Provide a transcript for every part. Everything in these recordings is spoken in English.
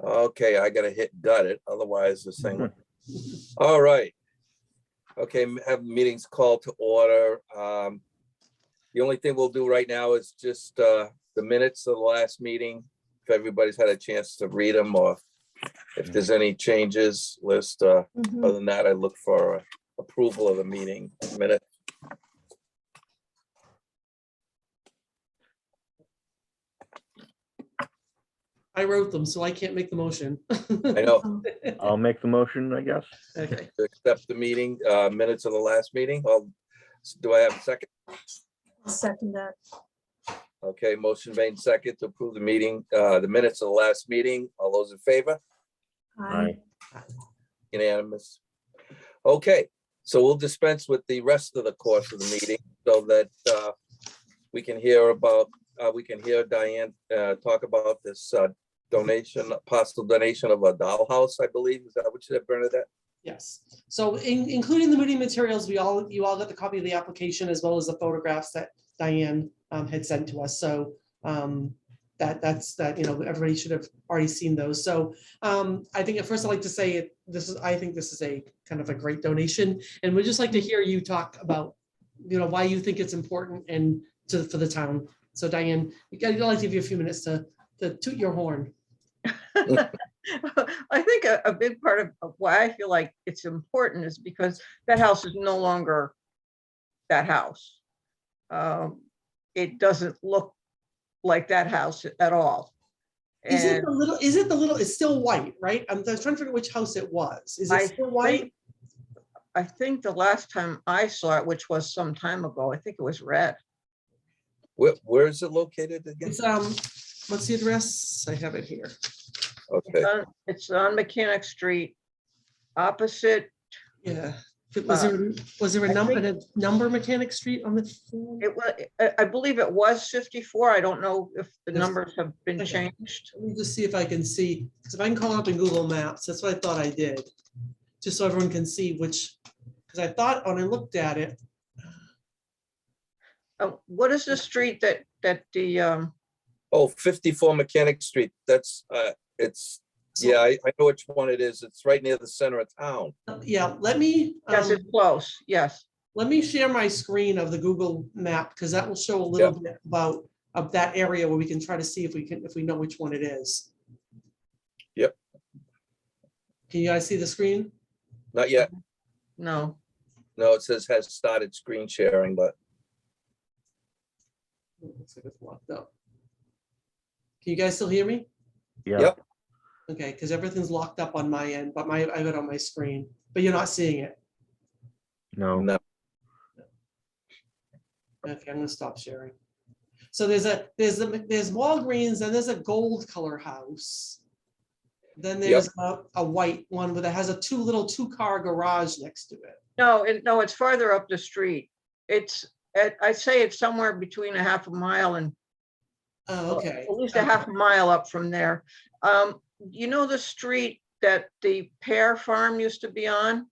Okay, I gotta hit gutted, otherwise this thing. All right. Okay, have meetings called to order. The only thing we'll do right now is just the minutes of the last meeting. If everybody's had a chance to read them, or if there's any changes, list. Other than that, I look for approval of the meeting minute. I wrote them, so I can't make the motion. I know. I'll make the motion, I guess. Okay. To accept the meeting minutes of the last meeting. Do I have a second? I'll second that. Okay, motion made second to approve the meeting, the minutes of the last meeting. All those in favor? Aye. Unanimous. Okay, so we'll dispense with the rest of the course of the meeting so that we can hear Diane talk about this donation, possible donation of a dollhouse, I believe. Is that what you said, Bernadette? Yes. So including the meeting materials, you all got the copy of the application as well as the photographs that Diane had sent to us. So that's everybody should have already seen those. So I think at first I'd like to say I think this is a kind of a great donation, and we'd just like to hear you talk about why you think it's important and for the town. So Diane, I'd like to give you a few minutes to toot your horn. I think a big part of why I feel like it's important is because that house is no longer that house. It doesn't look like that house at all. Is it the little, it's still white, right? I was trying to figure which house it was. Is it still white? I think the last time I saw it, which was some time ago, I think it was red. Where is it located again? It's what's the address? I have it here. Okay. It's on Mechanic Street, opposite. Yeah. Was there a number Mechanic Street on the phone? It was, I believe it was 54. I don't know if the numbers have been changed. Let me just see if I can see, because if I can call it up in Google Maps, that's what I thought I did. Just so everyone can see which, because I thought when I looked at it. What is the street that the 54 Mechanic Street. That's yeah, I know which one it is. It's right near the center of town. Yeah, let me. Yes, it's close. Yes. Let me share my screen of the Google map, because that will show a little bit about that area where we can try to see if we know which one it is. Yep. Can you guys see the screen? Not yet. No. No, it says has started screen sharing, but Looks like it's locked up. Can you guys still hear me? Yeah. Yep. Okay, because everything's locked up on my end, but I have it on my screen, but you're not seeing it. No. no. Okay, I'm gonna stop sharing. So there's Walgreens, and there's a gold color house. Then there's a white one that has a two-car garage next to it. No, it's farther up the street. I'd say it's somewhere between a half a mile and Okay. at least a half a mile up from there. You know the street that the pear farm used to be on?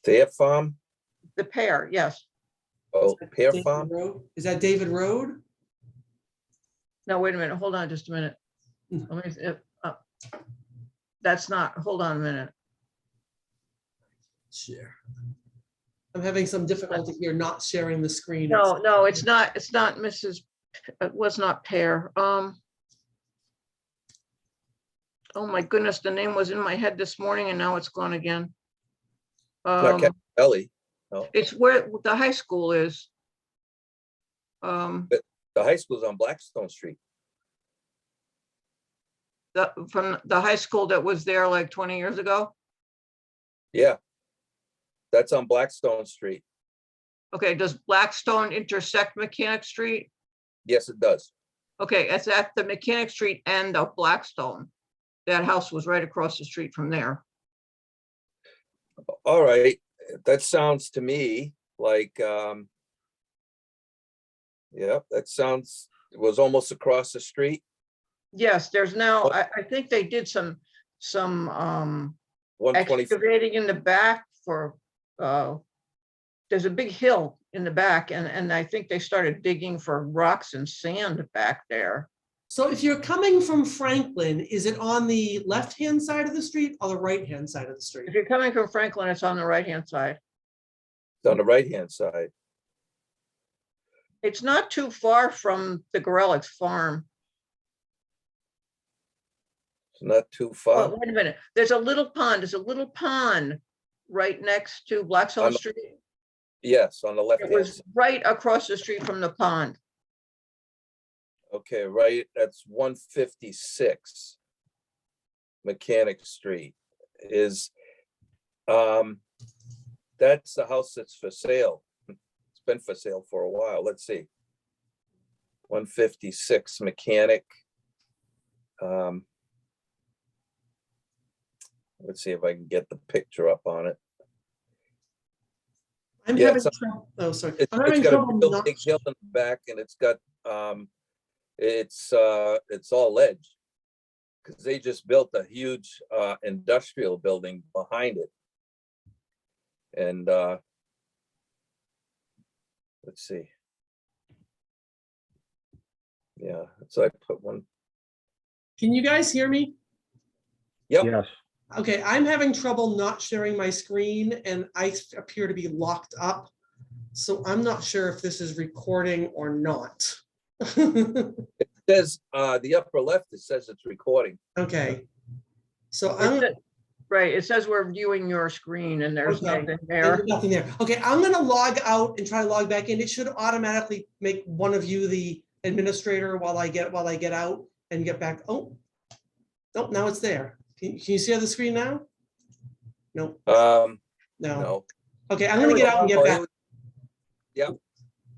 Fair Farm? The pear, yes. Oh, Pear David Farm? Road? Is that David Road? No, wait a minute. Hold on just a minute. Let me, that's not, hold on a minute. Share. I'm having some difficulty here not sharing the screen. No, it's not Mrs. It was not pear. Oh my goodness, the name was in my head this morning and now it's gone again. Not Kelly. No. It's where the high school is. The high school's on Blackstone Street. From the high school that was there like 20 years ago. Yeah. That's on Blackstone Street. Okay, does Blackstone intersect Mechanic Street? Yes, it does. Okay, it's at the Mechanic Street end of Blackstone. That house was right across the street from there. All right. That sounds to me like, yeah, that sounds, it was almost across the street. Yes, there's now, I think they did some 120. excavating in the back for, there's a big hill in the back and I think they started digging for rocks and sand back there. So if you're coming from Franklin, is it on the left-hand side of the street or the right-hand side of the street? If you're coming from Franklin, it's on the right-hand side. It's on the right-hand side. It's not too far from the Gorelick's farm. It's not too Oh, far. wait a minute. There's a little pond right next to Blackstone On the- Street. Yes, on the left It hand. was right across the street from the pond. Okay, right, that's 156 Mechanic Street is, that's the house that's for sale. It's been for sale for a while. Let's see. 156 Mechanic. Let's see if I can get the picture up on it. I'm Yeah, having it's- trouble, oh, sorry. It's I'm having got a trouble real not- big hill in the back and it's got, it's all ledge. Because they just built a huge industrial building behind it. And let's see. Yeah, so I put one, Can you guys hear me? Yep. Yes, Okay, I'm having trouble not sharing my screen and I appear to be locked up. So I'm not sure if this is recording or not. says the upper left, it says it's recording. Okay. So It I'm, said- Right, it says we're viewing your screen and there's Okay. nothing there's there. nothing there. Okay, I'm gonna log out and try to log back in. It should automatically make one of you the administrator while I get out and get back. Oh. Nope, now it's there. Can you see on the screen now? Nope, no. No. Okay, I'm gonna get out and get Oh, back. Yep,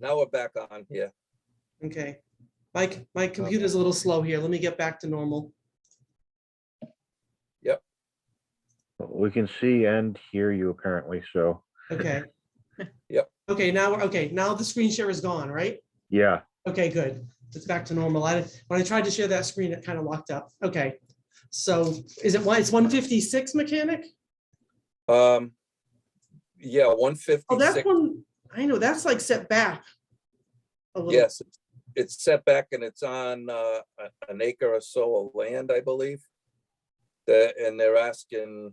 now we're back on here. Okay. My computer's a little slow here. Let me get back to normal. we can see and hear you apparently, so, Okay. Yep. Okay, now the screen share is gone, right? yeah. Okay, good. It's back to normal. When I tried to share that screen, it kind of locked up. Okay. So is it why it's 156 Mechanic? Yeah, Oh, that's 156, one, I know, that's like set back. A little. yes, it's set back and it's on an acre or so of land, I believe. And they're asking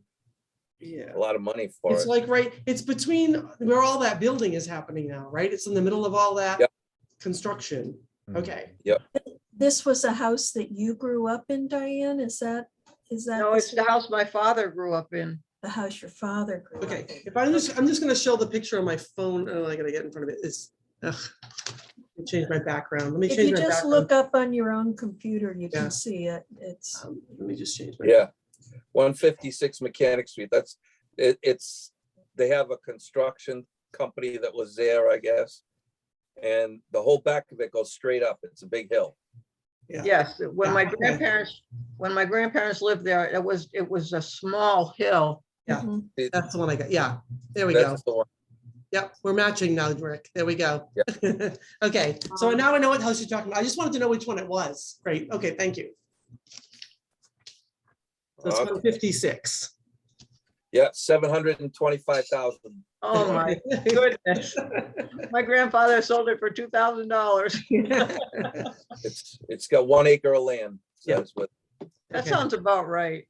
Yeah. a lot of money for It's it. like, right, it's between where all that building is happening now, right? It's in the middle of all that Yep. construction. Okay. This was a house that you grew up in, Diane? Is that No, it's the house my father grew up in. the house your father grew up Okay, in? if I'm just gonna show the picture on my phone. Oh, I gotta get in front of it. It's, ugh. Let me change my background. Let me If change you my just background. look up on your own computer, you Yeah. can see it. It's, Let me just change my. Yeah, 156 Mechanic Street, that's, it's, they have a construction company that was there, I guess. And the whole back of it goes straight up. It's a big hill. Yeah. Yes, when my Yeah, okay. grandparents lived there, it was a small hill. Yeah. Mhm. That's the one I got. Yeah, there we go. That's the one. Yep, we're matching now, Rick. There we go. Yeah. Okay, so now I know what house you're talking about. I just wanted to know which one it was. Great. Okay, thank you. That's Okay. 156. Yeah, 725,000. Oh my goodness. My grandfather sold it for $2,000. It's got 1 acre of land, Yeah. says with, That Okay. sounds about right.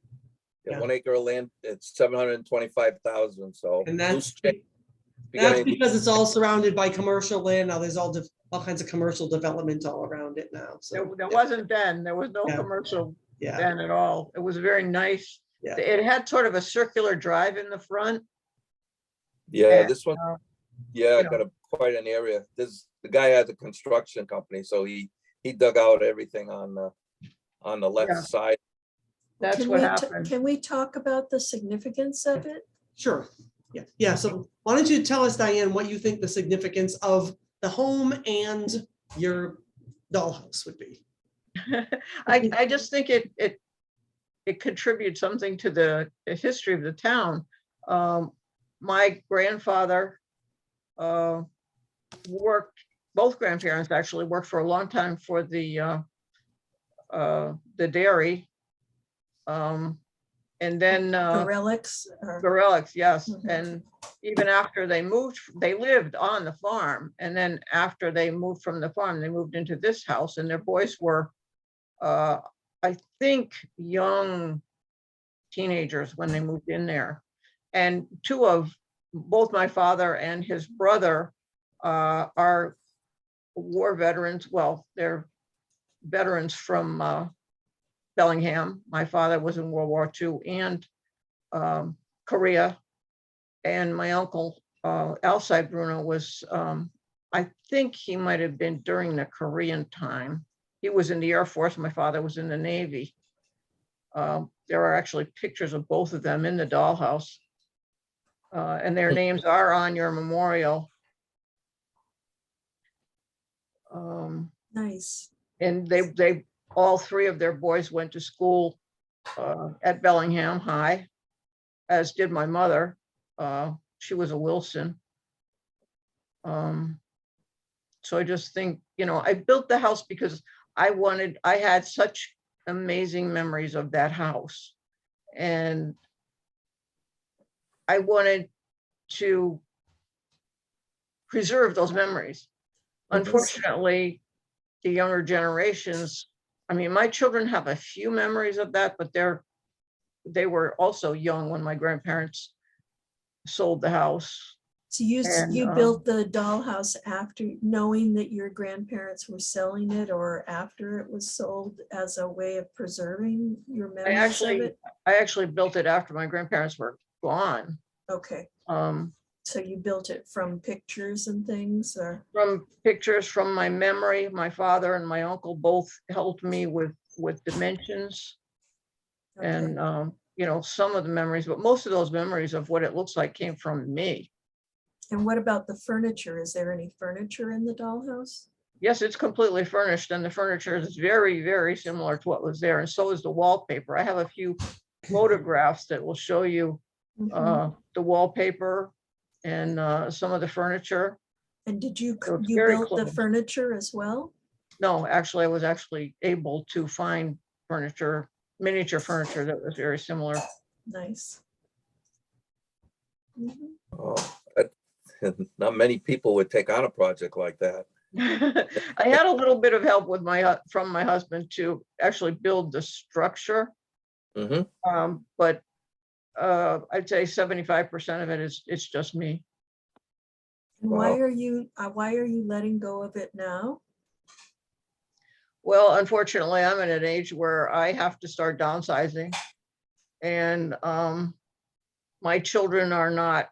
yeah, Yeah. 1 acre of land, it's 725,000, so. And loose that's, change. If you got that's any- because it's all surrounded by commercial land. Now there's all kinds of commercial development all around it now. There So, there wasn't then, there was no Yeah. commercial yeah, then at all. It was very nice. Yeah. It had sort of a circular drive in the front. Yeah, this one, uh, yeah, you know. got quite an area. The guy has a construction company, so he dug out everything on the Yeah. left side. That's Can what we happened. Can we talk about the significance of it? sure. Yeah, yeah. So why don't you tell us, Diane, what you think the significance of the home and your dollhouse would be? I just think it contributes something to the history of the town. My grandfather worked, both grandparents actually worked for a long time for the dairy. And then The relics? or- Gorelick's, yes, Mhm. and even after they moved, they lived on the farm, and then after they moved from the farm, they moved into this house, and their boys were I think, young teenagers when they moved in there. And both my father and his brother are war veterans. Well, they're veterans from Bellingham. My father was in World War II and Korea. And my uncle, Alcide Bruno, was, I think he might have been during the Korean time. He was in the Air Force. My father was in the Navy. There are actually pictures of both of them in the dollhouse. And their names are on your memorial. Nice. And they all three of their boys went to school at Bellingham High, as did my mother. She was a Wilson. So I just think, I built the house because I had such amazing memories of that house. And I wanted to preserve those memories. Unfortunately, the younger generations, I mean, my children have a few memories of that, but they were also young when my grandparents sold the house. So you And, built the dollhouse after knowing that your grandparents were selling it, or after it was sold, as a way of preserving your memories of it? I actually built it after my grandparents were gone. Okay, Um, so you built it from pictures and things, or? from pictures, from my memory. My father and my uncle both helped me with dimensions Okay. and, some of the memories, but most of those memories of what it looks like came from me. And what about the furniture? Is there any furniture in the dollhouse? Yes, it's completely furnished, and the furniture is very, very similar to what was there, and so is the wallpaper. I have a few photographs that will show you Mhm. the wallpaper and some of the furniture. And did you So it's you very built the close. furniture as well? No, actually, I was actually able to find furniture, miniature furniture that was very similar. Nice. Mhm. Oh, not many people would take on a project like that. I had a little bit of help with from my husband to actually build the structure. Mhm. But I'd say 75% of it it's just me. And Wow. why are you letting go of it now? Well, unfortunately, I'm at an age where I have to start downsizing, and my children are not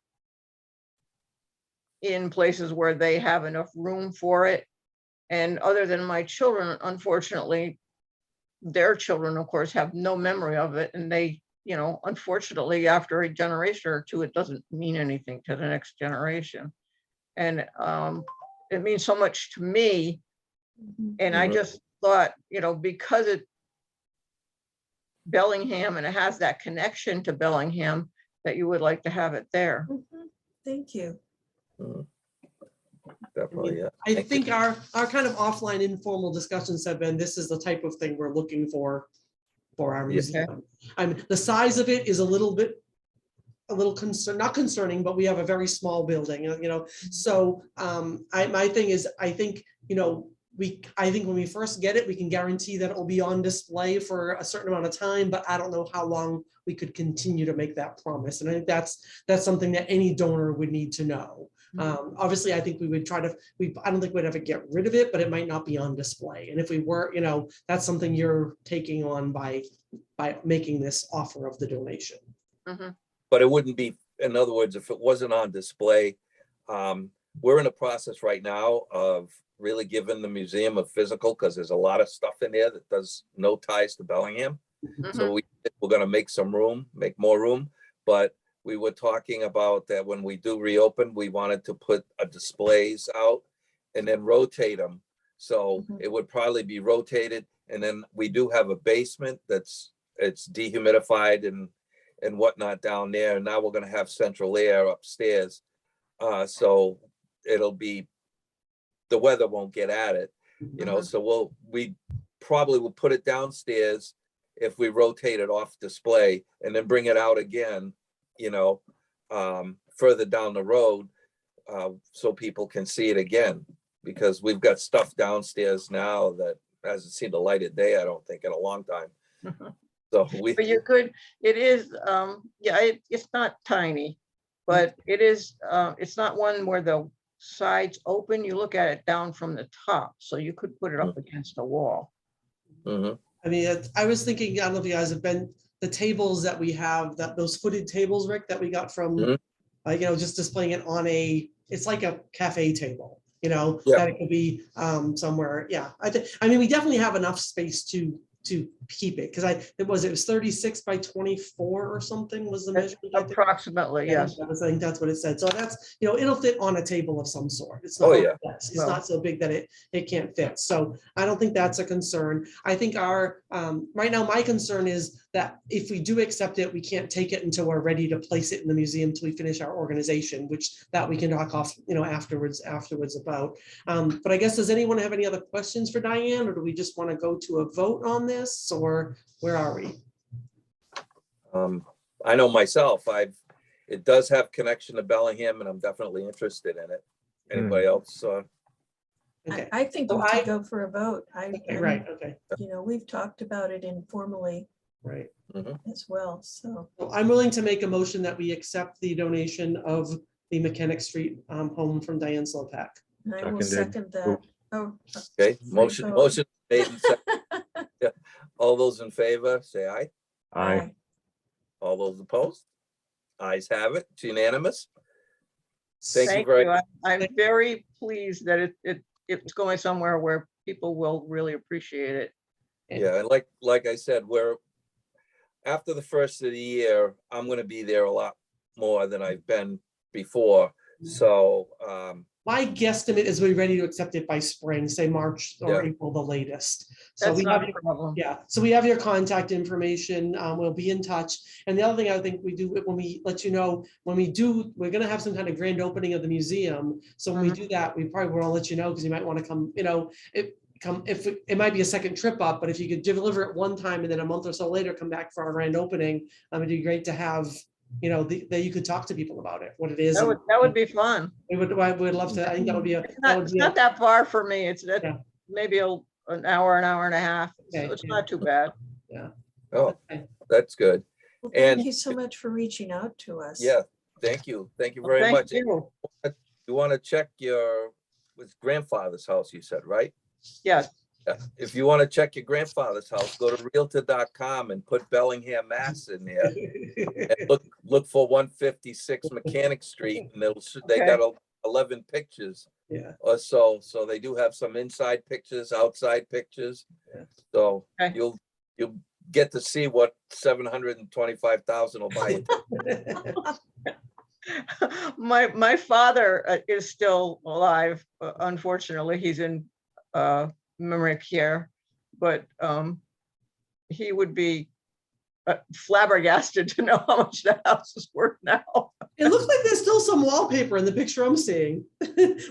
in places where they have enough room for it. And other than my children, unfortunately, their children, of course, have no memory of it. And they, unfortunately, after a generation or two, it doesn't mean anything to the next generation. And it means so much to me. Mhm. And I Mhm. just thought, because it's Bellingham and it has that connection to Bellingham, that you would like to have it there. Mhm. Thank you. Mhm. Definitely, yeah. I Thank think you. our kind of offline informal discussions have been, this is the type of thing we're looking for our Yeah. museum. I mean, the size of it is a little not concerning, but we have a very small building, so my thing is, I think, I think when we first get it, we can guarantee that it will be on display for a certain amount of time, but I don't know how long we could continue to make that promise. And I think that's something that any donor would need to know. Obviously, I think we would I don't think we'd ever get rid of it, but it might not be on display. And if we were, that's something you're taking on by making this offer of the donation. Mhm. But it wouldn't be, in other words, if it wasn't on display, we're in a process right now of really giving the museum a physical, because there's a lot of stuff in there that does no ties to Bellingham. So we're going to make more room. But we were talking about that when we do reopen, we wanted to put displays out and then rotate them. So Mhm. it would probably be rotated. And then we do have a basement it's dehumidified and whatnot down there. And now we're going to have central air upstairs. So the weather won't get at it, so we probably will put it downstairs if we rotate it off display and then bring it out again, further down the road, so people can see it again, because we've got stuff downstairs now that hasn't seen the light of day, I don't think, in a long time. So we, But you could, it is, yeah, it's not tiny, but it is, it's not one where the sides open. You look at it down from the top, so you could put it up against the wall. Mhm. I mean, I was thinking, I don't know if you guys have been, the tables that we have, that those footed tables, Rick, that we got from, Mhm. you know, just displaying it on it's like a cafe table, you know, Yeah. that it could be somewhere. Yeah, I mean, we definitely have enough space to keep it, because it was 36 by 24 or something was the measurement, I think. Approximately, Yeah, yes. I think that's what it said. So that's, you know, it'll fit on a table of some sort. It's Oh, not, yeah. it's Well. not so big that it can't fit. So I don't think that's a concern. I think our, right now, my concern is that if we do accept it, we can't take it until we're ready to place it in the museum till we finish our organization, which that we can talk off, you know, afterwards about. But I guess, does anyone have any other questions for Diane, or do we just want to go to a vote on this, or where are we? I know myself, it does have connection to Bellingham, and I'm definitely interested in it. Anybody else? Okay, I think So we I- should go for a vote. okay, right, okay, You know, we've talked about it informally right. as well, so. So I'm willing to make a motion that we accept the donation of the Mechanic Street home from Diane Slopak. And I will Seconded. second that. Oh. Okay, vote. motion made and seconded. Yeah. All those in favor, say aye. Aye. All those opposed? Ayes have it. It's unanimous. Thank you Thank very you. much. I'm very pleased that it's going somewhere where people will really appreciate it. Yeah, and like I said, after the first of the year, I'm gonna be there a lot more than I've been before. So, My guesstimate is we're ready to accept it by spring, say March or Yeah. April, the latest. So That's we not have, a problem. yeah, so we have your contact information. We'll be in touch. And the other thing I think we do, when we let you know, we're gonna have some kind of grand opening of the museum. So when we do that, we probably want to let you know, because you might want to come, you know, it might be a second trip up, but if you could deliver it one time and then a month or so later, come back for our grand opening, it'd be great to have, you know, that you could talk to people about it, what it is. That would be fun. We would love to, I think that would be a. It's not that far for me. It's Yeah. maybe an hour and a half. Okay, So it's yeah. not too bad. oh, Okay. that's good. Well, And- thank you so much for reaching out to us. Yeah, thank you. Thank you Well, very thank much. you. You want to check your grandfather's house, you said, right? Yes. Yeah. If you want to check your grandfather's house, go to realtor.com and put Bellingham, Mass in there. And look for 156 Mechanic Street, and they got 11 pictures Yeah. or so. So they do have some inside pictures, outside pictures. Yeah. So Okay. you'll get to see what 725,000 will buy you. My father is still alive. Unfortunately, he's in memory care, but he would be flabbergasted to know how much the house is worth now. It looks like there's still some wallpaper in the picture I'm seeing,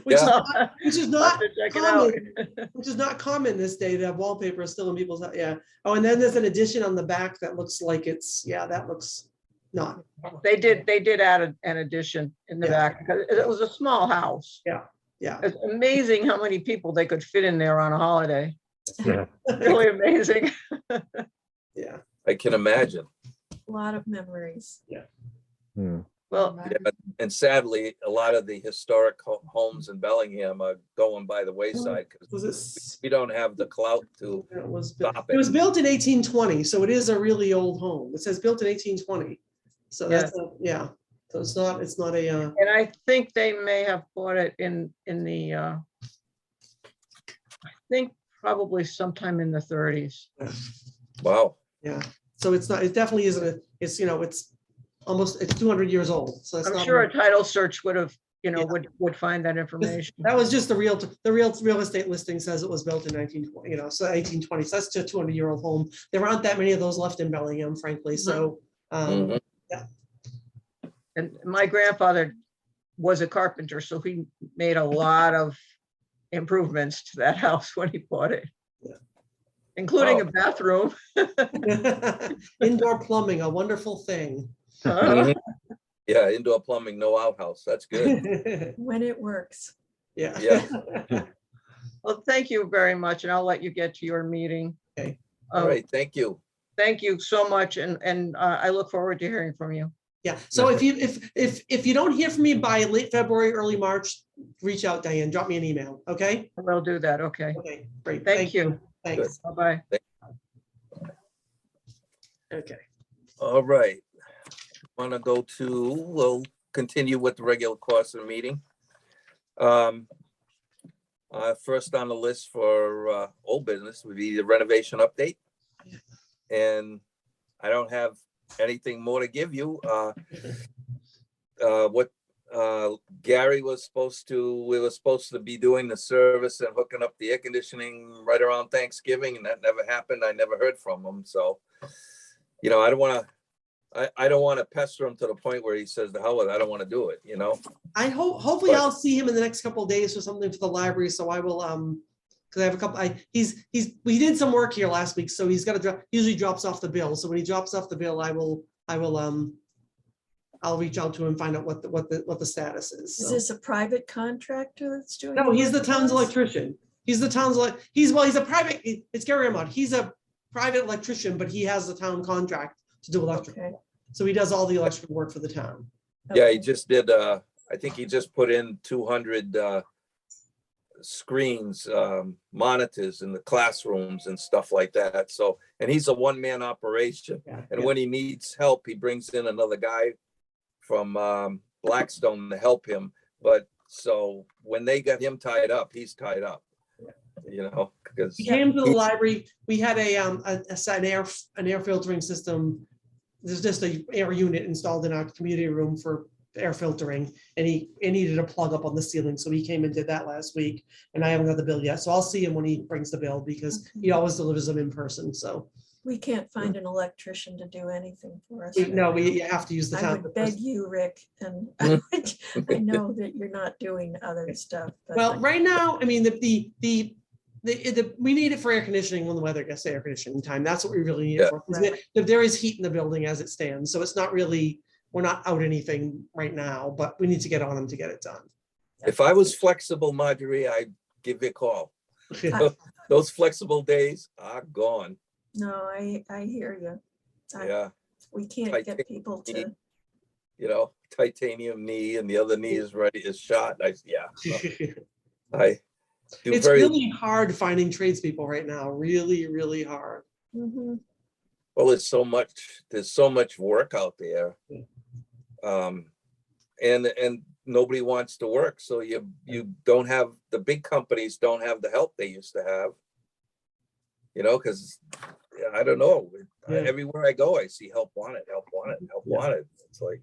which Yeah. is I'll not have to check it out. common, which is not common this day to have wallpaper still in people's, yeah. Oh, and then there's an addition on the back that looks like that looks not. They did add an addition in the Yeah. back because it was a small house. Yeah. It's amazing how many people they could fit in there on a holiday. Yeah. Really amazing. Yeah. I can imagine. A lot of memories. Hmm. Well, Yeah, and sadly, a lot of the historic homes in Bellingham are going by the wayside because Was this? we don't have the clout to It was stop it was it. built in 1820, so it is a really old home. It says built in 1820. So that's yeah. So it's not a and I think they may have bought it in the I think probably sometime in the 30s. Wow. yeah. So it definitely isn't it's, you know, it's 200 years old. So it's I'm not sure a title search would have, you know, Yeah. would find that information. that was just the real estate listing says it was built in 1920, you know, so 1820. So that's just a 200-year-old home. There aren't that many of those left in Bellingham, frankly. So Mhm. And my grandfather was a carpenter, so he made a lot of improvements to that house when he bought it. Yeah. Including Wow. a bathroom. indoor plumbing, a wonderful thing. Mhm. Yeah, indoor plumbing, no outhouse. That's good. When it works. Yeah. Yeah. Well, thank you very much, and I'll let you get to your meeting. Okay. All right, thank you. Thank you so much, and I look forward to hearing from you. Yeah, so if you don't hear from me by late February, early March, reach out, Diane, drop me an email, okay? We'll do that, okay. Okay, great. Thank you. Thanks. Bye-bye. Okay. All right. Want to go to, we'll continue with the regular course of the meeting. First on the list for old business would be the renovation update. And I don't have anything more to give you. What Gary was supposed to, we were supposed to be doing the service and hooking up the air conditioning right around Thanksgiving, and that never happened. I never heard from him. So, you know, I don't want to pester him to the point where he says, the hell with it, I don't want to do it, you know? Hopefully But- I'll see him in the next couple of days for something for the library, so I will, because I have a couple, we did some work here last week, so he's got to drop, usually drops off the bill, so when he drops off the bill, I'll reach out to him and find out what the status is. Is so. this a private contractor that's doing? No, he's the work for town's us? electrician. He's the town's, he's a private, it's Gary Amott. He's a private electrician, but he has the town contract to do electrical. Okay. So he does all the electrical work for the town. Yeah, Okay. he just did, I think he just put in 200 screens, monitors in the classrooms and stuff like that. So, and he's a one-man operation. Yeah, And yeah. when he needs help, he brings in another guy from Blackstone to help him. But so when they got him tied up, he's tied up, you know, because He came to the library. We had an air filtering system. There's just a air unit installed in our community room for air filtering, and it needed a plug up on the ceiling. So he came and did that last week, and I haven't got the bill yet. So I'll see him when he brings the bill, because he always delivers them in person. So We can't find an electrician to do anything for us. you have to use the I town. would beg you, Rick, and I know that you're not doing other stuff. but- Well, right now, I mean, we need it for air conditioning when the weather gets to air conditioning time. That's what we really need it for. 'Cause Right. there is heat in the building as it stands, so it's not really, we're not out anything right now, but we need to get on them to get it done. if I was flexible, Marjorie, I'd give you a call. Those flexible days are gone. No, I hear you. Yeah, We can't I get think people we to, you know, titanium knee and the other knee is ready, is shot. I do It's very really hard finding tradespeople right now, really, really hard. Mhm. well. There's so much work out there. And nobody wants to work. So you don't have, the big companies don't have the help they used to have. You know, because I don't know. Yeah. Everywhere I go, I see help wanted, help wanted, help Yeah. wanted. It's like,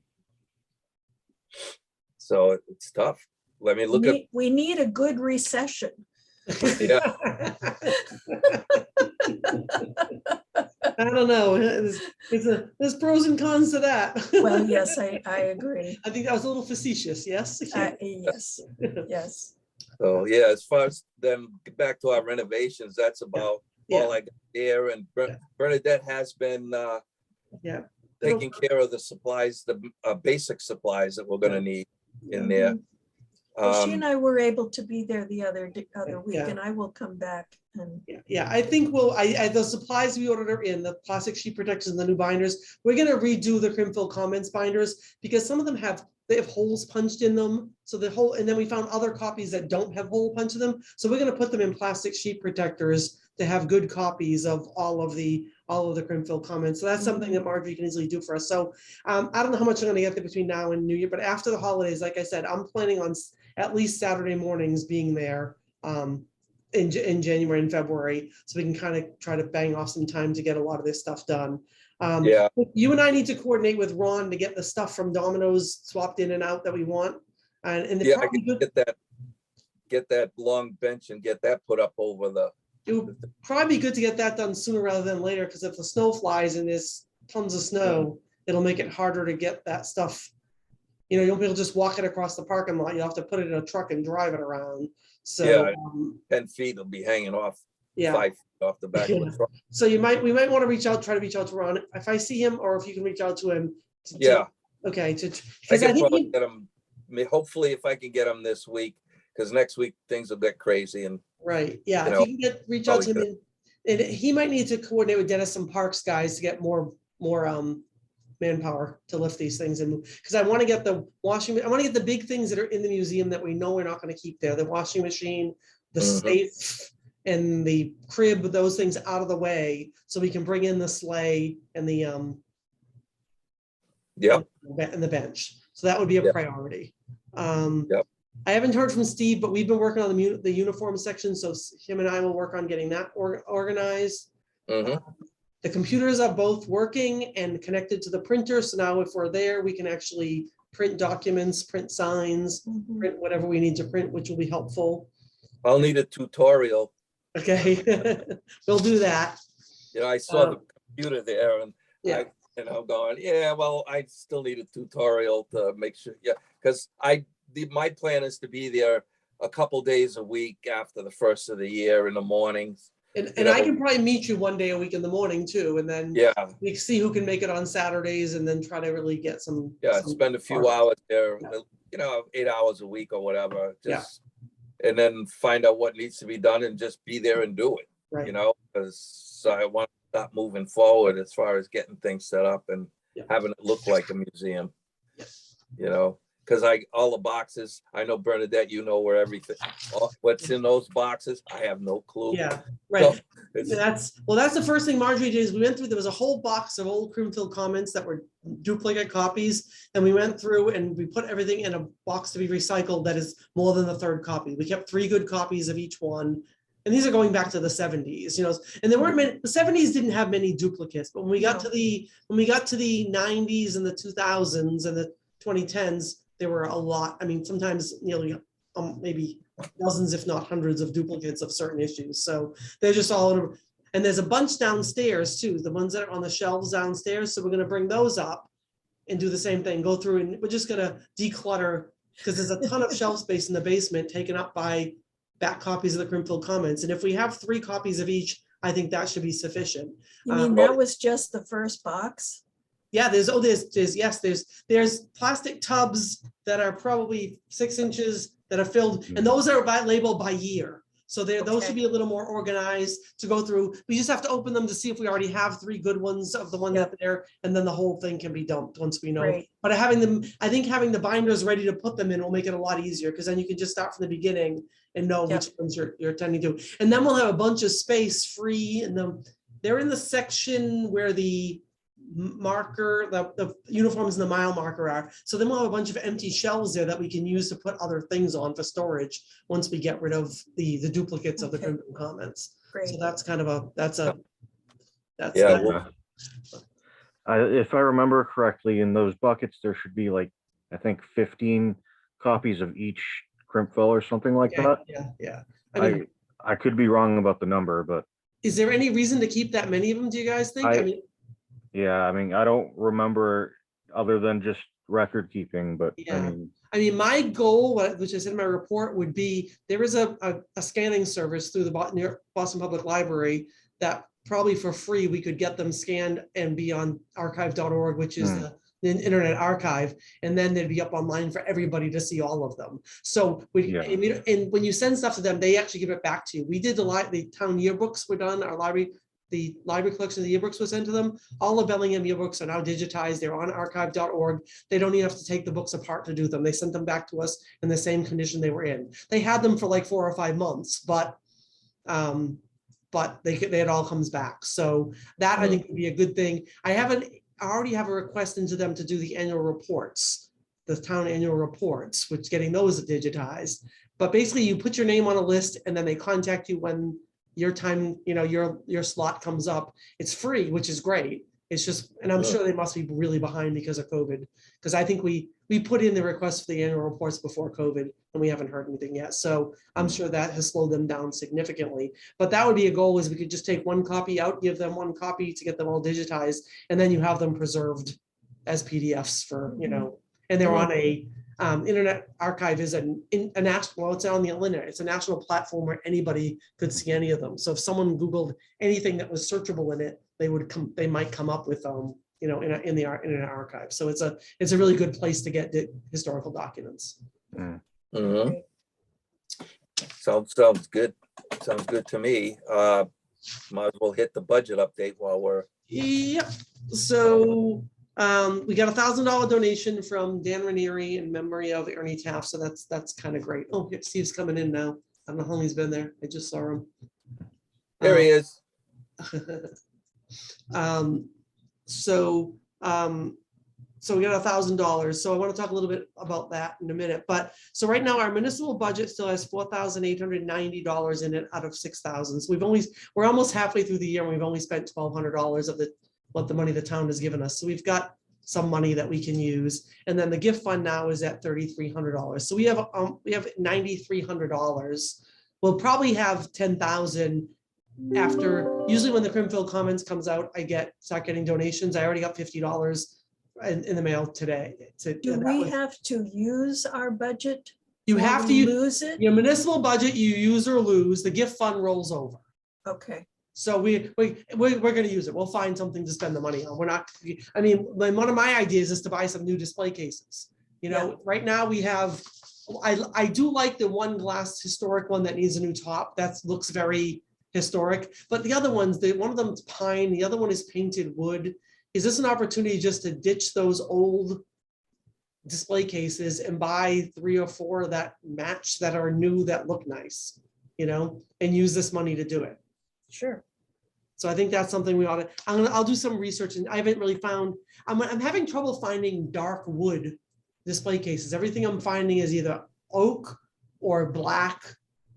so it's tough. Let me look at, we need a good recession. Yeah. I don't know. There's pros and cons to that. Well, yes, I agree. I think that was a little facetious, yes? Yes, yes. so yeah, as far as them, get back to our renovations, that's about all I got there. And Bernadette has been Yeah. taking care of the supplies, the basic supplies that we're gonna need in there. Mhm. Well, she Um, and I were able to be there the other week, Yeah. and I will come back and, Yeah, I think the supplies we ordered are in, the plastic sheet protectors and the new binders. We're gonna redo the Crimfield Commons binders, because some of them have holes punched in them. So and then we found other copies that don't have hole punch in them. So we're gonna put them in plastic sheet protectors to have good copies of all of the Crimfield Commons. So that's something that Marjorie can easily do for us. So I don't know how much I'm gonna get there between now and New Year, but after the holidays, like I said, I'm planning on at least Saturday mornings being there in January and February, so we can kind of try to bang off some time to get a lot of this stuff done. Yeah. You and I need to coordinate with Ron to get the stuff from Domino's swapped in and out that we want. And yeah, I can get that long bench and get that put up over the, it would probably be good to get that done sooner rather than later, because if the snow flies and there's tons of snow, it'll make it harder to get that stuff. You know, you'll be able to just walk it across the parking lot. You'll have to put it in a truck and drive it around. So, Yeah. 10 feet will be hanging off, yeah. 5 feet off the back of the truck. So we might want to try to reach out to Ron. If I see him, or if you can reach out to him. Yeah. Okay, I because can I think probably get them, hopefully if I can get them this week, because next week things will get crazy and Right, yeah, You if know, you can reach out to probably him, and he might need to coordinate with Dennis and Parks guys to get more manpower to lift these things and, because I want to get the I want to get the big things that are in the museum that we know we're not going to keep there, the washing machine, the Mhm. safe, and the crib, those things out of the way, so we can bring in the sleigh and the Yep, and the bench. So that would be a Yep. priority. Yep. I haven't heard from Steve, but we've been working on the uniform section, so him and I will work on getting that organized. mhm, The computers are both working and connected to the printer, so now if we're there, we can actually print documents, print signs, Mhm. print whatever we need to print, which will be helpful. I'll need a tutorial. Okay, we'll do that. You know, I saw the Um, computer there and Yeah, and I'm going, yeah, well, I still need a tutorial to make sure, yeah, because my plan is to be there a couple days a week after the first of the year in the mornings. and I can probably meet you one day a week in the morning too, and then Yeah, we see who can make it on Saturdays, and then try to really get some. yeah, some spend a few progress. hours there, Yeah. you know, 8 hours a week or whatever, Yeah. just, and then find out what needs to be done and just be there and do it, Right. you know, because I want to start moving forward as far as getting things set up and Yeah. having it look like a museum, Yeah. you know, because all the boxes, I know Bernadette, you know where everything, what's in those boxes, I have no clue. Yeah, So, right. it's- That's the first thing Marjorie did is we went through, there was a whole box of old Creamfield comments that were duplicate copies. And we went through and we put everything in a box to be recycled that is more than the third copy. We kept 3 good copies of each one. And these are going back to the 70s, you know, and there weren't many, the 70s didn't have many duplicates, but when we got No. to the 90s and the 2000s and the 2010s, there were a lot. I mean, sometimes nearly maybe dozens, if not hundreds of duplicates of certain issues. So they're just all over. And there's a bunch downstairs too, the ones that are on the shelves downstairs. So we're going to bring those up and do the same thing, go through, and we're just going to declutter, because there's a ton of shelf space in the basement taken up by back copies of the Creamfield comments. And if we have 3 copies of each, I think that should be sufficient. You mean that was just the first box? Yeah, there's plastic tubs that are probably 6 inches that are filled, and those are labeled by year. So those should Okay. be a little more organized to go through. We just have to open them to see if we already have 3 good ones of the one Yep. that's there, and then the whole thing can be dumped once we know. Great. But I think having the binders ready to put them in will make it a lot easier, because then you can just start from the beginning and know Yep. which ones you're attending to. And then we'll have a bunch of space free, and they're in the section where the marker, the uniforms and the mile marker are. So then we'll have a bunch of empty shelves there that we can use to put other things on for storage once we get rid of the duplicates of the Okay. Crimson comments. Great. So that's kind of that's Yeah, that. well, If I remember correctly, in those buckets, there should be like, I think 15 copies of each Crimpville or something like that. Yeah. I mean, I could be wrong about the number, but is there any reason to keep that many of them, do you guys think? yeah, I mean, I don't remember other than just record keeping, but Yeah. My goal, which I said in my report, would be there is a scanning service through the Boston Public Library that probably for free we could get them scanned and be on archive.org, which is the Internet Archive, and then they'd be up online for everybody to see all of them. So and when you send stuff to them, they actually give it back to you. We did the town yearbooks were done, the library collection of the yearbooks was sent to them. All the Bellingham yearbooks are now digitized. They're on archive.org. They don't even have to take the books apart to do them. They sent them back to us in the same condition they were in. They had them for like 4 or 5 months, but it all comes back. So that I think would be a good thing. I already have a request into them to do the annual reports, the town annual reports, which getting those digitized. But basically you put your name on a list and then they contact you when your time, your slot comes up. It's free, which is great. It's just, and I'm sure they must be really behind because of COVID. Because I think we put in the request for the annual reports before COVID and we haven't heard anything yet. So I'm sure that has slowed them down significantly. But that would be a goal, is we could just take 1 copy out, give them 1 copy to get them all digitized, and then you have them preserved as PDFs for, and they're on a Internet Archive is a national, well, it's on the internet. It's a national platform where anybody could see any of them. So if someone Googled anything that was searchable in it, they might come up with in the Internet Archive. So it's a really good place to get historical documents. mhm. Sounds good. Sounds good to me. Might as well hit the budget update while we're, Yep, so we got $1,000 donation from Dan Ranieri in memory of Ernie Taft, so that's kind of great. Oh, yeah, Steve's coming in now. I don't know how long he's been there. I just saw him. there he is. So we got $1,000. So I want to talk a little bit about that in a minute. But so right now our municipal budget still has $4,890 in it out of 6,000. So we're almost halfway through the year and we've only spent $1,200 of what the money the town has given us. So we've got some money that we can use. And then the gift fund now is at $3,300. So we have $9,300. We'll probably have 10,000 after, usually when the Crimfield Commons comes out, start getting donations. I already got $50 in the mail today. Do we have to use our budget? You or have to we use lose it? your municipal budget, you use or lose, the gift fund rolls over. Okay, So we're gonna use it. We'll find something to spend the money on. We're not, I mean, one of my ideas is to buy some new display cases. You know, right now we have, I do like the one glass historic one that needs a new top. That looks very historic, but the other ones, one of them is pine, the other one is painted wood. Is this an opportunity just to ditch those old display cases and buy 3 or 4 that match, that are new, that look nice, you know, and use this money to do it? sure. So I think that's something we ought to, I'll do some research, and I haven't really found, I'm having trouble finding dark wood display cases. Everything I'm finding is either oak or black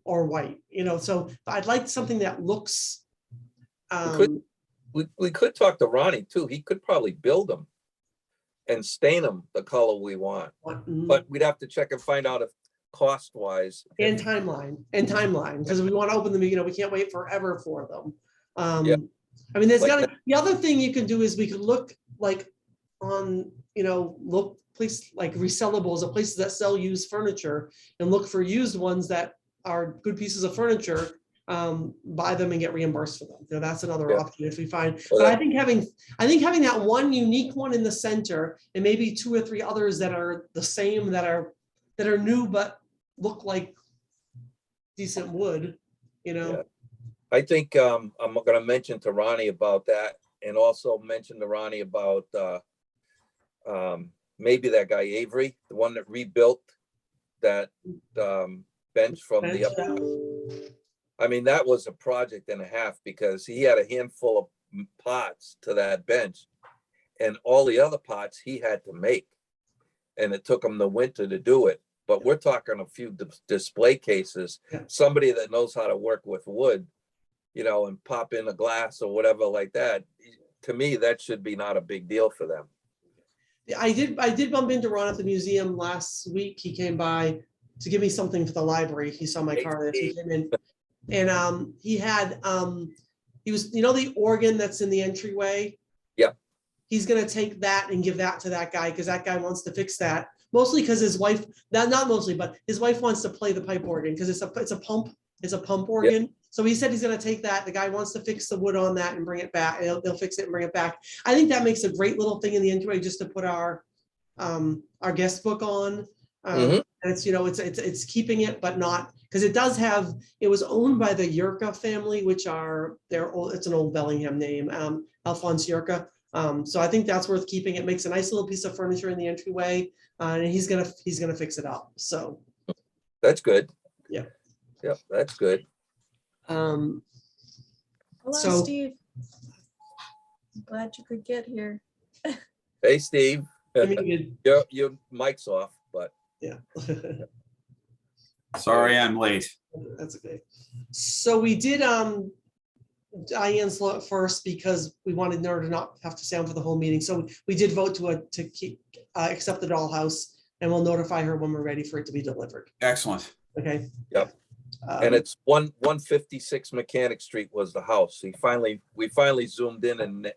or white, you know, so I'd like something that looks. We could talk to Ronnie too. He could probably build them and stain them the color we want, but we'd have to check and find out if cost wise. And timeline, because we want to open them, you know, we can't wait forever for them. Yeah. I mean, there's Like gotta, the other thing you can do is we could look like on, you know, places like Resellables or places that sell used furniture, and look for used ones that are good pieces of furniture, buy them and get reimbursed for them. You know, that's another option if we find, Well, but I think having that one unique one in the center and maybe 2 or 3 others that are the same, that are new, but look like decent wood, you know? Yeah. I think I'm gonna mention to Ronnie about that, and also mention to Ronnie about maybe that guy Avery, the one that rebuilt that bench from the upper. I mean, that was a project and a half, because he had a handful of pots to that bench, and all the other pots he had to make, and it took him the winter to do it. But we're talking a few display cases, somebody that knows how to work with wood, you know, and pop in a glass or whatever like that. To me, that should be not a big deal for them. I did bump into Ron at the museum last week. He came by to give me something for the library. He saw my car. He came in, and he had he was, you know, the organ that's in the entryway. Yep. He's gonna take that and give that to that guy, because that guy wants to fix that. Mostly because his wife, not mostly, but his wife wants to play the pipe organ, because it's a pump organ. Yep. So he said he's gonna take that. The guy wants to fix the wood on that and bring it back. They'll fix it and bring it back. I think that makes a great little thing in the entryway, just to put our guest book on. And it's, you know, it's keeping it, but not, because it was owned by the Yerka family, which it's an old Bellingham name, Alphonse Yerka. So I think that's worth keeping. It makes a nice little piece of furniture in the entryway, and he's gonna fix it up. So that's good. Yeah. Yeah, that's good. Hello, So- Steve. I'm glad you could get here. Hey, Steve, I mean, your mic's off, but yeah. Sorry, I'm late. That's okay. So we did Diane's first, because we wanted her to not have to stay on for the whole meeting. So we did vote to keep accept the dollhouse, and we'll notify her when we're ready for it to be delivered. Excellent. Okay. Yep. And it's 156 Mechanic Street was the house. We finally zoomed in and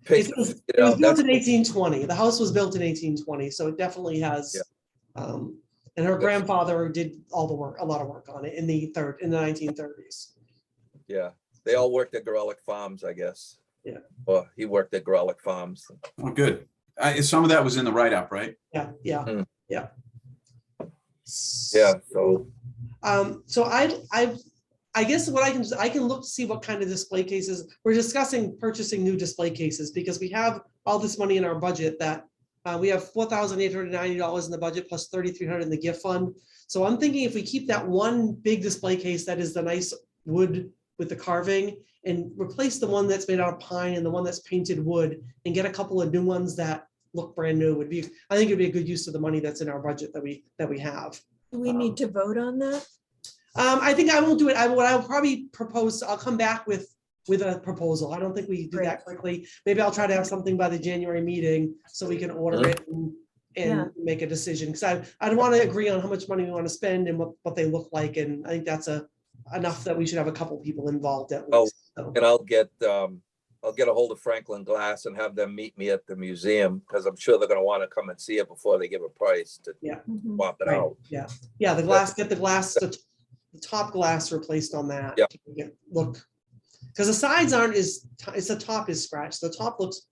It was built in 1820. The house was built in 1820, so it definitely has. And her grandfather did all the work, a lot of work on it in the 1930s. Yeah, they all worked at Gorelick Farms, I guess. Yeah. Well, he worked at Gorelick Farms. Oh, good. Some of that was in the write-up, right? Yeah. Yeah, so, So I guess what I can look to see what kind of display cases, we're discussing purchasing new display cases because we have all this money in our budget that we have $4,890 in the budget plus $3,300 in the gift fund. So I'm thinking if we keep that one big display case that is the nice wood with the carving and replace the one that's made out of pine and the one that's painted wood and get a couple of new ones that look brand new would be, I think it'd be a good use of the money that's in our budget that we have. Do we need to vote on that? I think I won't do it. What I'll probably propose, I'll come back with a proposal. I don't think we do that quickly. Maybe I'll try to have something by the January meeting so we can order it and Yeah. make a decision. Because I'd want to agree on how much money we want to spend and what they look like. And I think that's enough that we should have a couple people involved at Oh, least. So, and I'll get a hold of Franklin Glass and have them meet me at the museum, because I'm sure they're gonna want to come and see it before they give a price to Mhm. swap it right, out. yeah, the glass, get the glass, the top glass replaced on that. Yeah. to make it look, because the sides aren't it's the top is scratched. The top looks,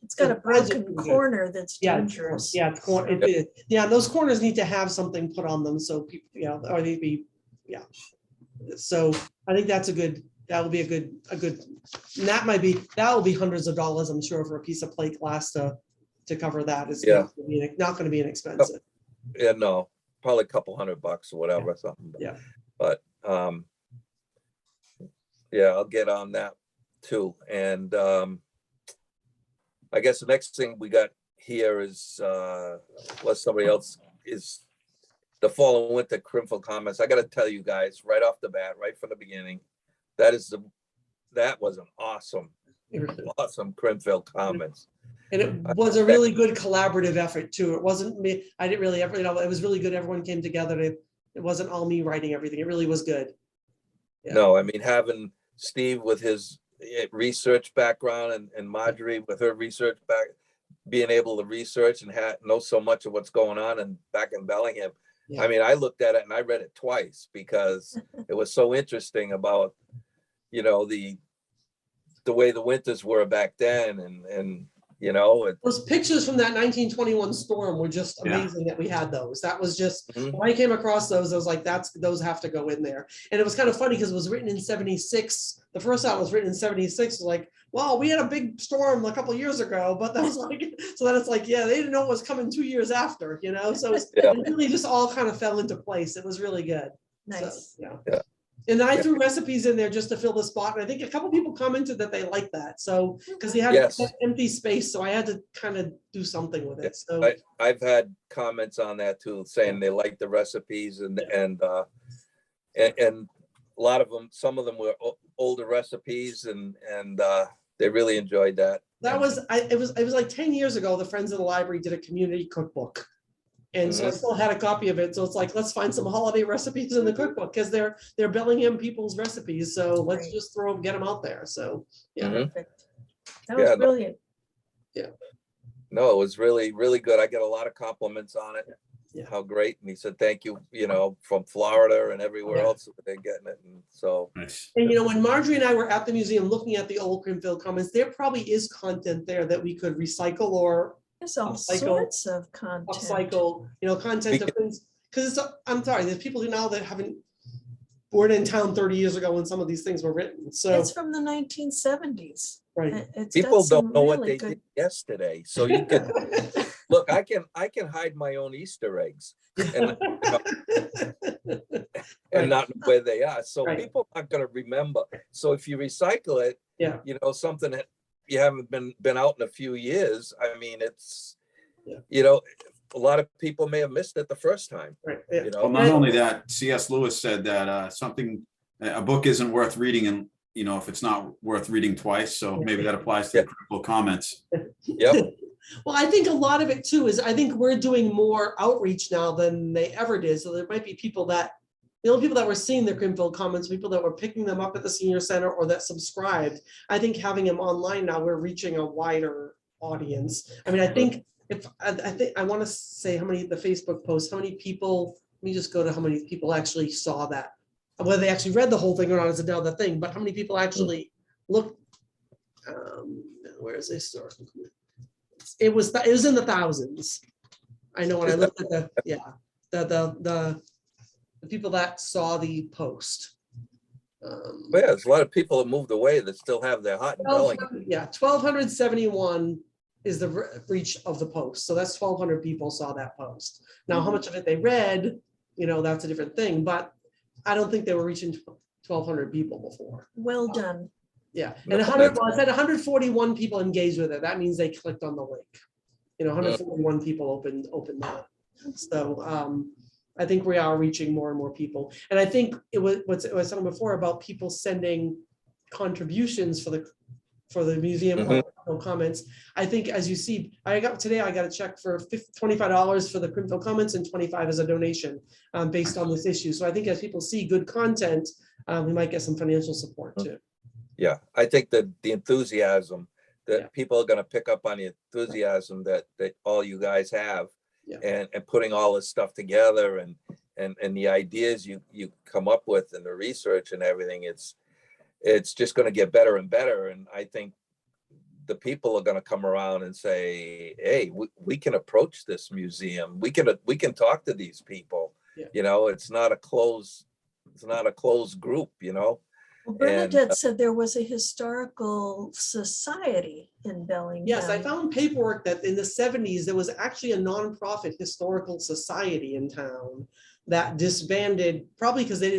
It's got a The sides are broken pretty good. corner that's yeah, dangerous. yeah, yeah, those corners need to have something put on them so people, or they'd be, yeah. So I think that will be a good, and that will be hundreds of dollars, I'm sure, for a piece of plate glass to cover that. It's Yeah. not gonna be inexpensive. Yeah, no, probably a couple $100 or whatever, something. Yeah. But, yeah, I'll get on that too. And, I guess the next thing we got here is, unless somebody else is the fall and winter Crimfield comments. I gotta tell you guys right off the bat, right from the beginning, that was an awesome Crimfield comments. And it was a really good collaborative effort too. It wasn't me, I didn't really ever, it was really good. Everyone came together. It wasn't all me writing everything. It really was good. Yeah. No, I mean, having Steve with his research background and Marjorie with her research being able to research and know so much of what's going on back in Bellingham. Yeah. I mean, I looked at it and I read it twice because it was so interesting about, the way the winters were back then and Those pictures from that 1921 storm were just amazing that we had those. That was just, Mhm. when I came across those, I was like, those have to go in there. And it was kind of funny because it was written in 76. The first out was written in 76. Like, wow, we had a big storm a couple of years ago, but that was like, so then it's like, yeah, they didn't know it was coming 2 years after, so it really just all kind of fell into place. It was really good. Nice. So, Yeah. And I threw recipes in there just to fill the spot. And I think a couple people commented that they liked that. So, because they had Yes. empty space, so I had to kind of do something with it. So, I've had comments on that too, saying they like the recipes and a lot of them, some of them were older recipes and they really enjoyed that. that was, it was like 10 years ago, the Friends of the Library did a community cookbook. And so I still had a copy of it. So it's like, let's find some holiday recipes in the cookbook because they're Bellingham people's recipes. So let's Right. just get them out there. So, yeah. Mhm. Perfect. That was Yeah, no. brilliant. No, it was really, really good. I get a lot of compliments on it. Yeah. How great. And he said, thank you, from Florida and everywhere Yeah. else they're getting it. And so, Nice. And when Marjorie and I were at the museum looking at the old Crimfield comments, there probably is content there that we could recycle or There's all Upcycle- sorts of content. upcycle, content of things. Because I'm sorry, there's people who now that haven't weren't in town 30 years ago when some of these things were written. So, It's from the 1970s. right. It's people got some don't know what really they good- did yesterday. So you can, look, I can hide my own Easter eggs and not know where they are. So Right. people aren't going to remember. So if you recycle it, Yeah. something that you haven't been out in a few years, I mean, it's, Yeah. a lot of people may have missed it the first time, Right. Yeah. Well, not only that, C.S. Lewis said that a book isn't worth reading and, if it's not worth reading twice. So maybe that applies to the critical comments. Yep. Well, I think a lot of it too is I think we're doing more outreach now than they ever did. So there might be people that, the only people that were seeing the Crimfield comments, people that were picking them up at the senior center or that subscribed. I think having them online now, we're reaching a wider audience. I mean, I think I want to say how many, the Facebook posts, how many people, let me just go to how many people actually saw that. Whether they actually read the whole thing or not is another thing, but how many people actually looked, where is this story? It was in the thousands. I know when I looked at the people that saw the post. Yeah, there's a lot of people that moved away that still have their hut in Bellingham. Yeah, 1,271 is the reach of the post. So that's 1,200 people saw that post. Now, how much of it they read, that's a different thing, but I don't think they were reaching 1,200 people before. Well done. Yeah, No, and 100, that's- well, I said 141 people engaged with it. That means they clicked on the link. 141 people opened that. So I think we are reaching more and more people. And I think it was what I was talking before about people sending contributions for the museum or comments. I think as you see, I got a check for $25 for the Crimfield comments and 25 as a donation based on this issue. So I think as people see good content, we might get some financial support too. Yeah, I think that the enthusiasm that people are going to pick up on the enthusiasm that all you guys have, and putting all this stuff together and the ideas you come up with and the research and everything, it's just going to get better and better. And I think the people are going to come around and say, hey, we can approach this museum. We can talk to these people. It's not a closed group, Well, Bernadette said there was a historical society in Bellingham. Yes, I found paperwork that in the 70s, there was actually a nonprofit historical society in town that disbanded, probably because they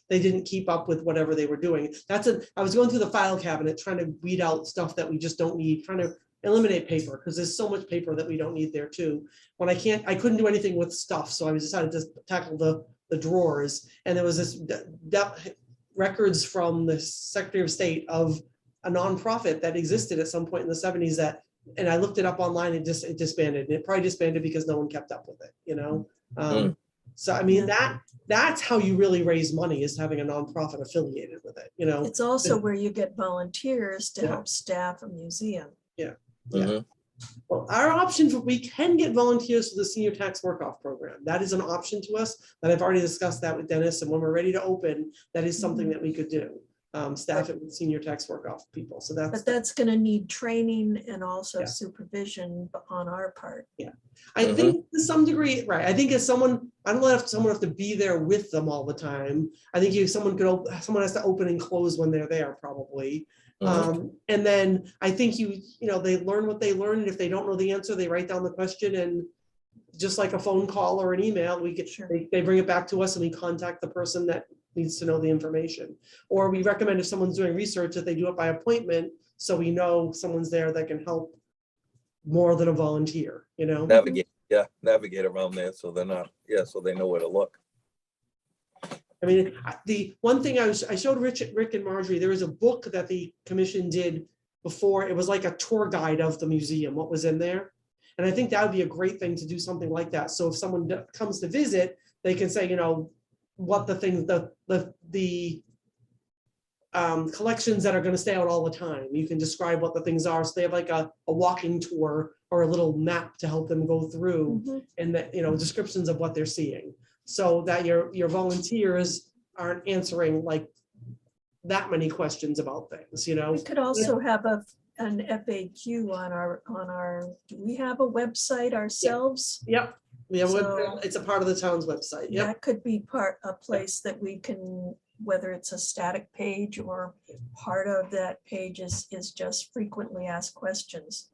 didn't keep up with whatever they were doing. I was going through the file cabinet trying to weed out stuff that we just don't need, trying to eliminate paper because there's so much paper that we don't need there too. When I couldn't do anything with stuff, so I decided to tackle the drawers, and there was this records from the Secretary of State of a nonprofit that existed at some point in the 70s and I looked it up online, it disbanded. And it probably disbanded because no one kept up with it, So I mean, that's how you really raise money, is having a nonprofit affiliated with it, It's also where you get volunteers to help staff a museum. Yeah. Well, our option we can get volunteers for the senior tax work-off program. That is an option to us that I've already discussed that with Dennis. And when we're ready to open, that is something that we could do. Staff it with senior tax work-off people. So But that's going to need training and also Yeah. supervision on our part. I think to some degree, right. I think as someone, I don't know if someone have to be there with them all the time. I think someone has to open and close when they're there probably. And then I think they learn what they learn, and if they don't know the answer, they write down the question, and just like a phone call or an email, they bring it back to us and we contact the person that needs to know the information. Or we recommend if someone's doing research that they do it by appointment, so we know someone's there that can help more than a volunteer, navigate around there so they're not, so they know where to look. I mean, the one thing I showed Rick and Marjorie, there was a book that the commission did before. It was like a tour guide of the museum, what was in there. And I think that would be a great thing to do something like that. So if someone comes to visit, they can say, what the things, the collections that are going to stay out all the time. You can describe what the things are. So they have like a walking tour or a little map to help them go through and that, descriptions of what they're seeing. So that your volunteers aren't answering like that many questions about things, We could also have an FAQ on our, do we have a website ourselves? Yep. Yeah, So- it's a part of the town's website. Yep. That could be a place that we can, whether it's a static page or part of that page is just frequently asked questions.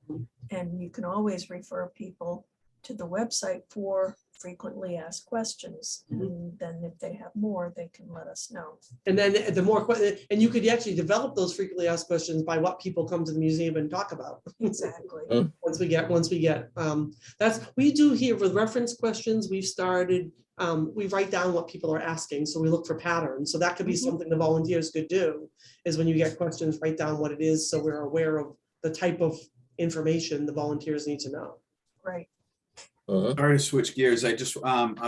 And you can always refer people to the website for frequently asked questions. And then if they have more, they can let us know. And then and you could actually develop those frequently asked questions by what people come to the museum and talk about. Exactly. Once we get, we do here with reference questions, we've started, we write down what people are asking. So we look for patterns. So that could be something the volunteers could do, is when you get questions, write down what it is. So we're aware of the type of information the volunteers need to know. Right. Sorry to switch gears. I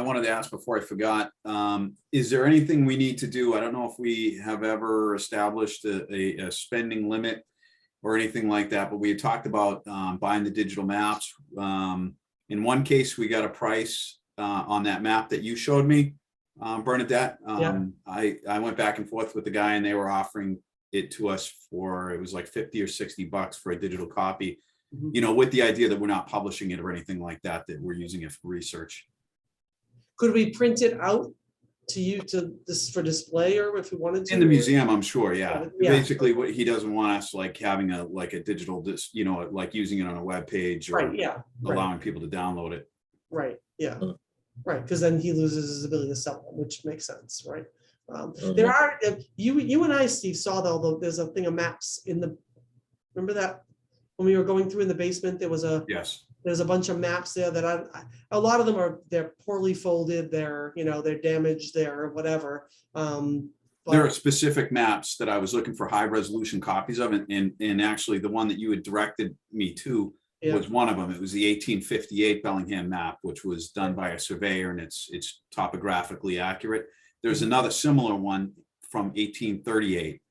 wanted to ask before I forgot, is there anything we need to do? I don't know if we have ever established a spending limit or anything like that, but we had talked about buying the digital maps. In one case, we got a price on that map that you showed me, Bernadette. I went back and forth with the guy and they were offering it to us it was like $50 or $60 for a digital copy. With the idea that we're not publishing it or anything like that, that we're using it for research. Could we print it out to you to this for display or if we wanted to? In the museum, I'm sure, yeah. Yeah. Basically, what he doesn't want us like having a digital, like using it on a web page or Right, yeah, right, allowing people to download it. right, yeah. Mm. Right, because then he loses his ability to sell them, which makes sense, right? Mhm. There are, you and I, Steve, saw though, there's a thing of maps in the, remember that? When we were going through in the basement, there's a bunch of maps there that a lot of them they're poorly folded, they're damaged, they're whatever. There are specific maps that I was looking for high resolution copies of, and actually the one that you had directed me to Yeah. was one of them. It was the 1858 Bellingham map, which was done by a surveyor, and it's topographically accurate. There's another similar one from 1838.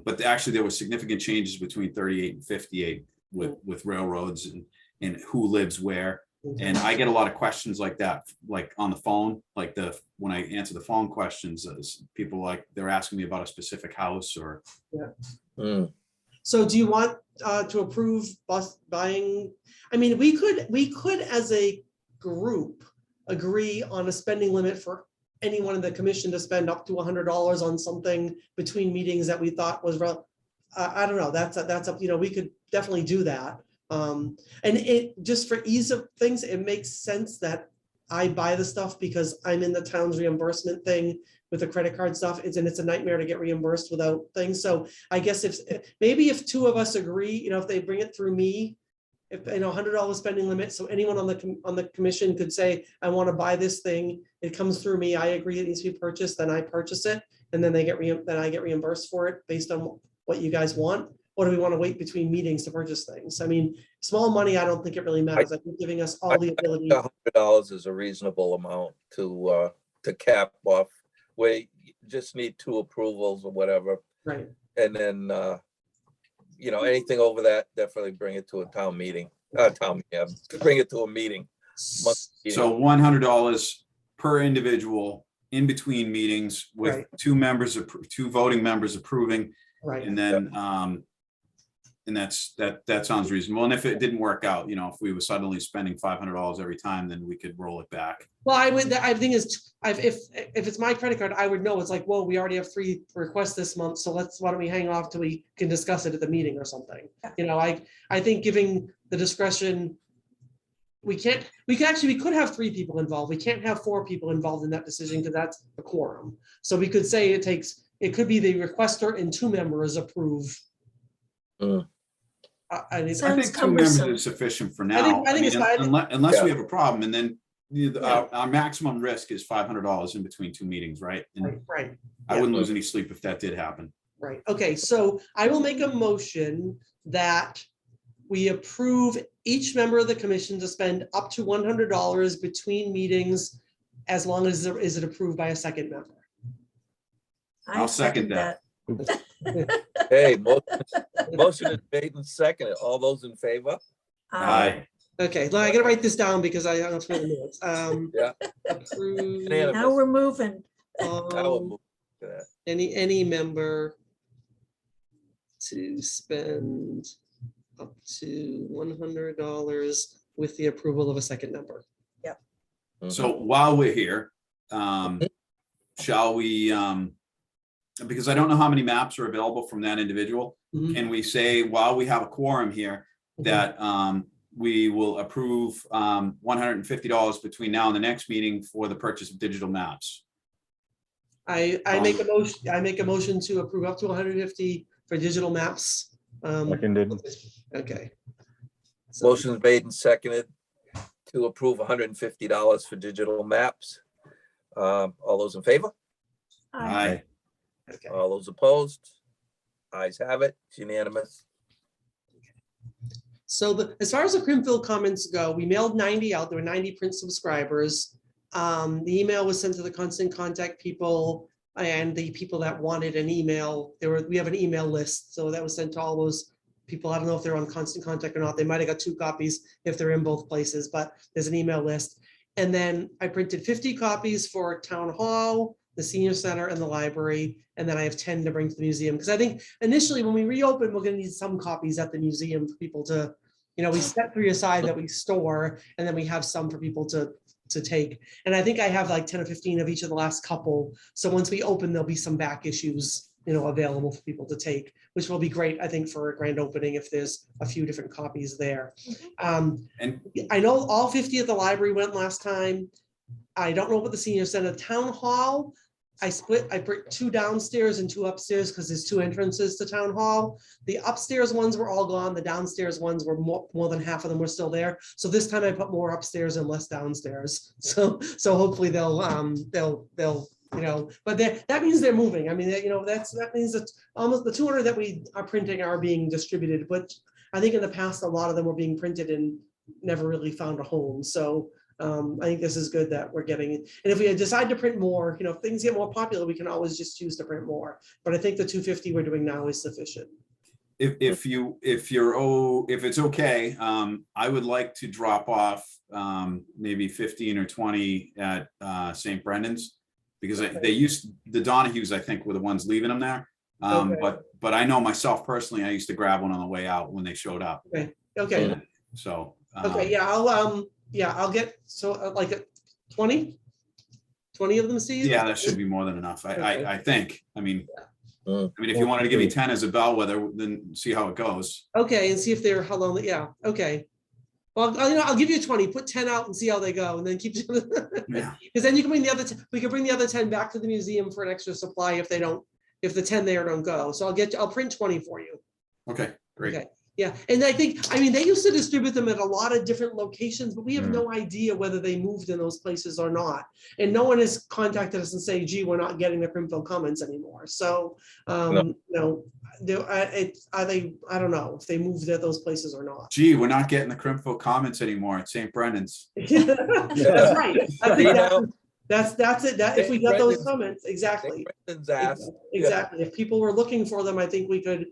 But actually there were significant changes between 38 and 58 with railroads and who lives where. And I get a lot of questions like that, like on the phone, like when I answer the phone questions, people they're asking me about a specific house or. Mm. So do you want to approve buying? I mean, we could as a group agree on a spending limit for anyone in the commission to spend up to $100 on something between meetings that we thought was I don't know. That's up. We could definitely do that. And it just for ease of things, it makes sense that I buy the stuff because I'm in the town's reimbursement thing with the credit card stuff. It's a nightmare to get reimbursed without things. So I guess if two of us agree, if they bring it through me, if $100 spending limit, so anyone on the commission could say, I want to buy this thing. It comes through me. I agree it needs to be purchased. Then I purchase it, and then I get reimbursed for it based on what you guys want. Or do we want to wait between meetings to purchase things? I mean, small money, I don't think it really matters. I think giving us all the ability. $100 is a reasonable amount to cap off. We just need 2 approvals or whatever. Right. And then, anything over that, definitely bring it to a town meeting. Bring it to a meeting. So $100 per individual in between meetings with Right. 2 voting members approving. Right. And then, and that sounds reasonable. And if it didn't work out, if we were suddenly spending $500 every time, then we could roll it back. Well, I think if it's my credit card, I would know. It's like, well, we already have 3 requests this month, so why don't we hang off till we can discuss it at the meeting or something? I think giving the discretion, we could have 3 people involved. We can't have 4 people involved in that decision because that's a quorum. So we could say it could be the requester and 2 members approve. Mm. I Sounds think 2 members cumbersome. is sufficient for now. I think it's fine. Unless we Yeah. have a problem, and then our maximum risk is $500 in between 2 meetings, right? And Right. I wouldn't lose any sleep if that did happen. Right. Okay, so I will make a motion that we approve each member of the commission to spend up to $100 between meetings as long as is it approved by a second member. I'll second that. Hey, motion is made and seconded. All those in favor? Aye. Okay, now I gotta write this down because I don't know the minutes. Yeah. Approve Unanimous. Now we're moving. Now we'll move to that. any member to spend up to $100 with the approval of a second member. So while we're here, shall we, because I don't know how many maps are available from that individual, Mhm. can we say, while we have a quorum here, that we will approve $150 between now and the next meeting for the purchase of digital maps? I make a motion to approve up to 150 for digital maps. Seconded. Okay. So- Motion is made and seconded to approve $150 for digital maps. All those in favor? Aye. Okay. All those opposed? Ayes have it. It's unanimous. So as far as the Crimfield comments go, we mailed 90 out. There were 90 print subscribers. The email was sent to the constant contact people and the people that wanted an email. We have an email list, so that was sent to all those people. I don't know if they're on constant contact or not. They might have got 2 copies if they're in both places, but there's an email list. And then I printed 50 copies for Town Hall, the Senior Center, and the library. And then I have 10 to bring to the museum. Because I think initially when we reopen, we're going to need some copies at the museum for people to, we set 3 aside that we store, and then we have some for people to to take. And I think I have like 10 or 15 of each of the last couple. So once we open, there'll be some back issues, available for people to take, which will be great, I think, for a grand opening if there's a few different copies there. And I know all 50 at the library went last time. I don't know about the senior center. Town hall, I put 2 downstairs and 2 upstairs because there's 2 entrances to town hall. The upstairs ones were all gone. The downstairs ones were more than half of them were still there. So this time I put more upstairs and less downstairs. So hopefully they'll but that means they're moving. I mean, that means that almost the 200 that we are printing are being distributed, but I think in the past, a lot of them were being printed and never really found a home. So I think this is good that we're getting it. And if we decide to print more, if things get more popular, we can always just choose to print more. But I think the 250 we're doing now is sufficient. if it's okay, I would like to drop off maybe 15 or 20 at St. Brendan's, because the Donahues, I think, were the ones leaving them there. Okay. But I know myself personally, I used to grab one on the way out when they showed up. Okay. So. Okay. Yeah. I'll get like 20 of them, Steve. Yeah, that should be more than enough. Okay. I think. I mean, if you wanted to give me 10 as a bellwether, then see how it goes. Okay, and see if they're how long. Yeah. Okay. Well, I'll give you 20. Put 10 out and see how they go, and then keep. Yeah. Because then you can bring the other. We can bring the other 10 back to the museum for an extra supply if the 10 there don't go. So I'll print 20 for you. Okay, great. Okay. Yeah, and I mean, they used to distribute them at a lot of different locations, but we have no idea whether they moved in those places or not. And no one has contacted us and say, gee, we're not getting the Crimfield Commons anymore. So, I don't know if they moved at those places or not. Gee, we're not getting the Crimfield Commons anymore at St. Brendan's. That's right. I think that's it. If we got those Brendan's- comments, exactly. Brendan's asked. Exactly. If people were looking for them, I think we could,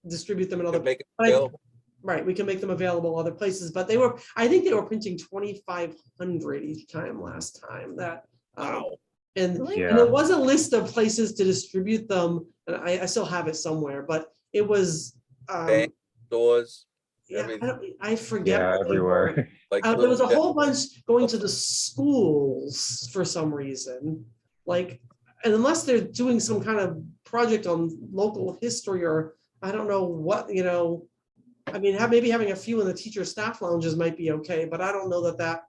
distribute them in other. Make it But available. Right, we can make them available other places, but I think they were printing 2,500 each time last time that. Wow. And Yeah. there was a list of places to distribute them, and I still have it somewhere, but it was. Bank, Stores, Yeah, everything. I forget. Yeah, what they were. everywhere. like. There was a little- whole bunch going to the schools for some reason, and unless they're doing some kind of project on local history or I don't know what, I mean, maybe having a few in the teacher staff lounges might be okay, but I don't know that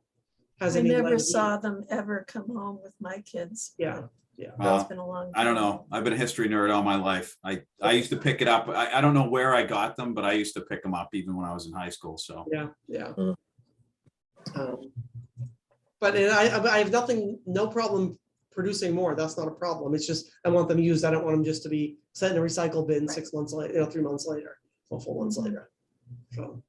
has I any. never leg. saw them ever come home with my kids. Yeah. It's been a long time. I don't know. I've been a history nerd all my life. I used to pick it up. I don't know where I got them, but I used to pick them up even when I was in high school. So. Yeah. Mm. But I have no problem producing more. That's not a problem. It's just, I want them used. I don't want them just to be set in a recycle bin 6 months later, 3 months later, or 4 months later. So,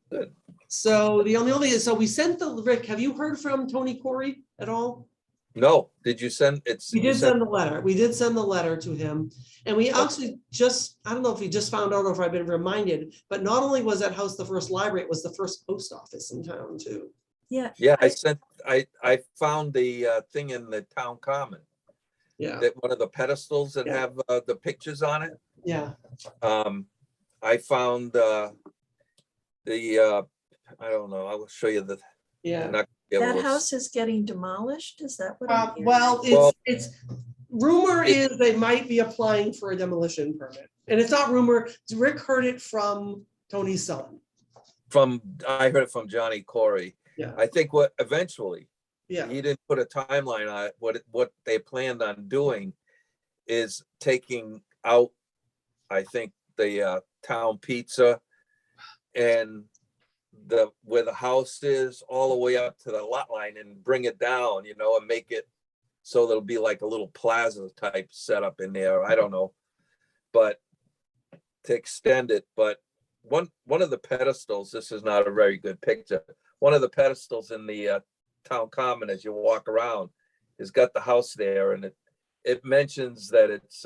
Good. so the only is, so we sent Rick, have you heard from Tony Corey at all? No, did you send? We did send the letter. We did send the letter to him. And we actually I don't know if he just found out or if I've been reminded, but not only was that house the first library, it was the first post office in town too. Yeah. Yeah, I found the thing in the town common, Yeah, that one of the pedestals that Yeah. have the pictures on it. yeah. I found I don't know, I will show you the. Yeah. not able That to- house is getting demolished? Is that what I'm hearing? Well, Well- it's rumor is they might be applying for a demolition permit. And it's not rumor. Rick heard it from Tony's son. I heard it from Johnny Corey. Yeah. I think what eventually, Yeah, he didn't put a timeline on it. What they planned on doing is taking out, I think, the town pizza and where the house is all the way up to the lot line and bring it down, and make it so there'll be like a little plaza type setup in there. I don't know, but to extend it. But one of the pedestals, this is not a very good picture. One of the pedestals in the town common as you walk around has got the house there, and it mentions that it's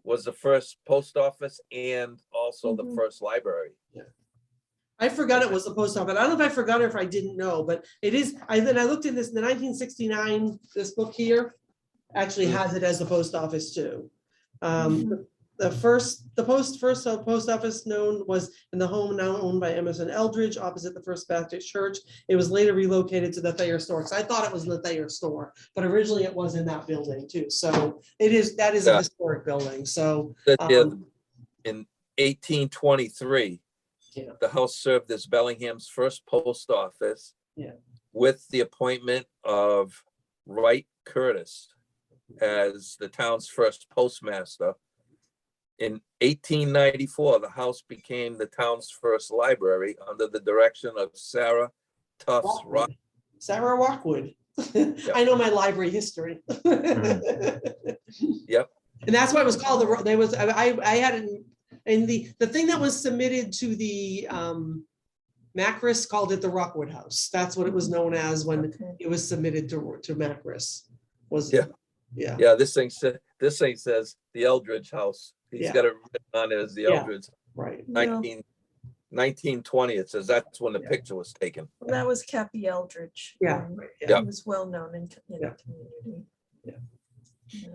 was the first post office and also the Mhm. first library. I forgot it was the post office. I don't know if I forgot or if I didn't know, but it is. Then I looked in this, the 1969, this book here actually has it as the post office too. the first post office known was in the home now owned by Emerson Eldridge opposite the First Baptist Church. It was later relocated to the Thayer store. So I thought it was in the Thayer store, but originally it was in that building too. So that is a Yeah. historic building. So That, yeah, um, in 1823, Yeah. the house served as Bellingham's first post office. Yeah. With the appointment of Wright Curtis as the town's first postmaster. In 1894, the house became the town's first library under the direction of Sarah Tufts Rock. Sarah Rockwood. I know my library history. Yep. And that's why it was called I had it in the thing that was submitted to the Macris called it the Rockwood House. That's what it was known as when Okay. it was submitted to Macris. Was Yeah. Yeah. Yeah, this thing says the Eldridge House. He's Yeah. got it written on it as the Yeah. Eldridge. Right. 1920, it says that's when the Yeah. picture was taken. Well, that was Cappy Eldridge. Yeah. and Right, Yeah. He was well known in the Yeah. community. Yeah. Yeah.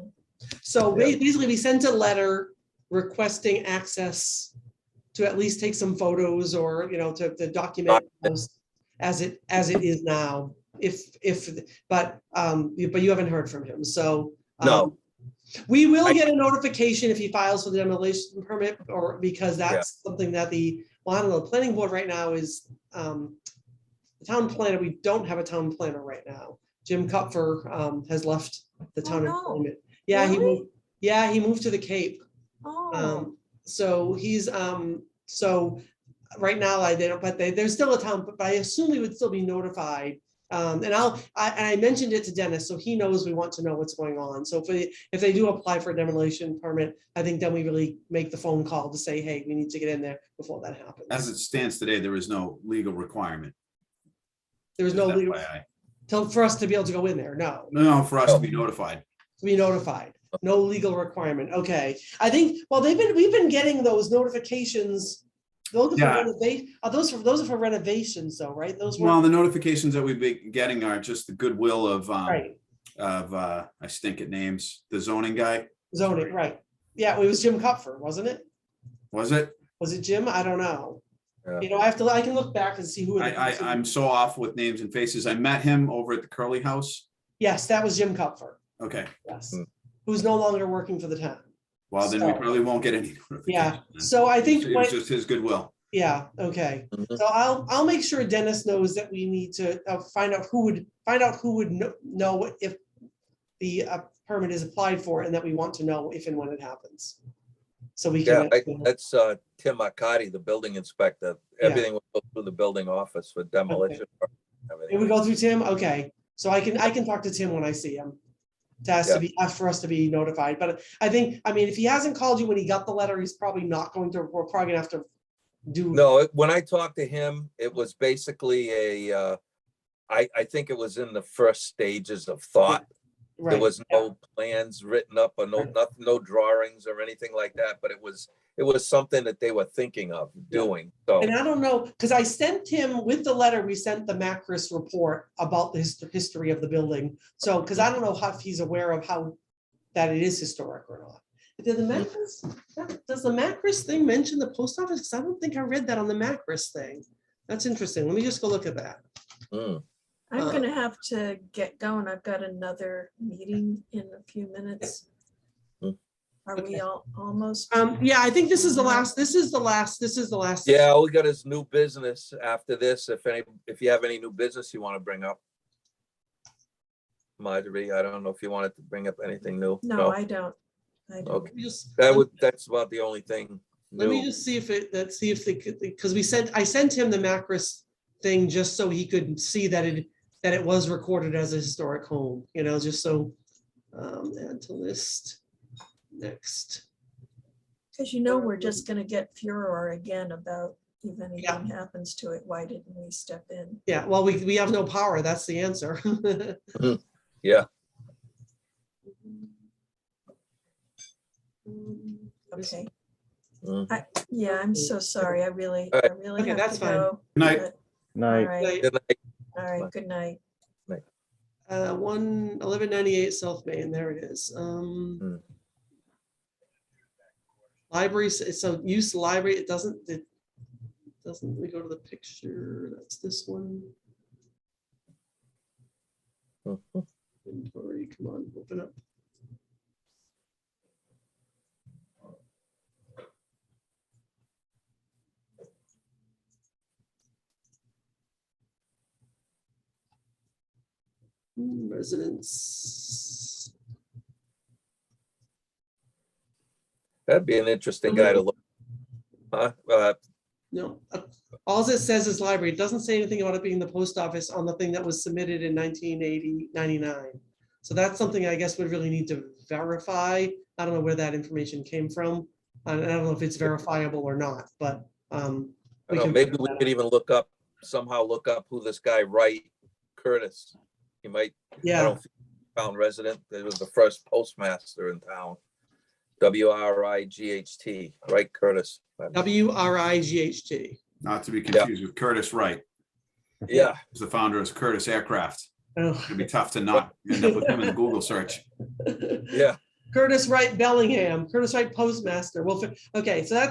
So Yeah. basically, we sent a letter requesting access to at least take some photos or, to document as it is now. But you haven't heard from him, so. No. We will get a notification if he files for the demolition permit, or because that's something that I don't know, the planning board right now is, the town planner, we don't have a town planner right now. Jim Kupfer has left the town no. employment. Yeah, Really? he moved to the Cape. Oh, So he's, so right now they don't, but there's still a town, but I assume we would still be notified. And I mentioned it to Dennis, so he knows we want to know what's going on. So if they do apply for a demolition permit, I think then we really make the phone call to say, hey, we need to get in there before that happens. As it stands today, there is no legal requirement. There was no Just legal, FYI. for us to be able to go in there, no. No, for us to be notified. To be notified, no legal requirement, okay. I think, well, we've been getting those notifications. Those Yeah. are for renovations though, right? Those were, Well, the notifications that we've been getting are just the goodwill of, right, I stink at names, the zoning guy. zoning, right. Yeah, it was Jim Kupfer, wasn't it? Was it? Was it Jim? I don't know. Yeah. I can look back and see who. I'm so off with names and faces. I met him over at the Curly House. Yes, that was Jim Kupfer, Okay, yes, Hmm. who's no longer working for the town. well, then we So- probably won't get any. Yeah, notification then. so I think, It was just his goodwill. yeah, okay. Mhm. So I'll make sure Dennis knows that we need to find out who would know if the permit is applied for, and that we want to know if and when it happens. So we Yeah, can. that's Tim Arcadi, the building inspector. Yeah. Everything will go through the building office for demolition. It Everything. would go through Tim, okay, so I can talk to Tim when I see him. Ask for us to be notified, but I mean, if he hasn't called you when he got the letter, he's probably not going to, we're probably gonna have to do. No, when I talked to him, it was basically I think it was in the first stages of thought. There Right, was yeah. no plans written up or Right. no drawings or anything like that, but it was something that they were thinking of doing. So, And I don't know, because I sent him with the letter, we sent the Macris report about the history of the building. So, because I don't know if he's aware of how that it is historic or not. Does the Macris thing mention the post office? Because I don't think I read that on the Macris thing. That's interesting. Let me just go look at that. mm, I'm gonna have to get going. I've got another meeting in a few minutes. Hmm. Are we Okay. all almost? Yeah, I think this is the last. yeah, all we got is new business after this. If you have any new business you want to bring up. Marjorie, I don't know if you wanted to bring up anything new. No, I don't. Okay. Let me just- That's about the only thing Let me new. just see if they could, because I sent him the Macris thing just so he could see that it was recorded as a historic home, just so, add to list, next. Because we're just gonna get furor again about if anything happens to it, why didn't we step in? Yeah, well, we have no power, that's the answer. Yeah, Okay, mm. yeah, I'm so sorry. I really All right. really Okay, have that's to fine. go. Good night. but- Night. All right, Like, Good night. all right, good night. 1198 South Main, there it is. Hmm. Libraries, so use library, it doesn't, let me go to the picture, that's this one. Inventory, come on, open up. Residents. That'd be an interesting guy to look. Huh? No, all it says is library. It doesn't say anything about it being the post office on the thing that was submitted in 1999. So that's something I guess we really need to verify. I don't know where that information came from. I don't know if it's verifiable or not, but I we don't know, can maybe figure we that could out. even somehow look up who this guy Wright Curtis. He might, I Yeah, don't think town resident. It was the first postmaster in town. WRIGHT, Wright Curtis. WRIGHT. Not to be confused with Curtis Wright, Yeah, who's the founder of Curtis Aircraft. Oh. It'd be tough to not end up with him in the Google search. yeah. Curtis Wright Bellingham, Curtis Wright Postmaster. Well, okay, so I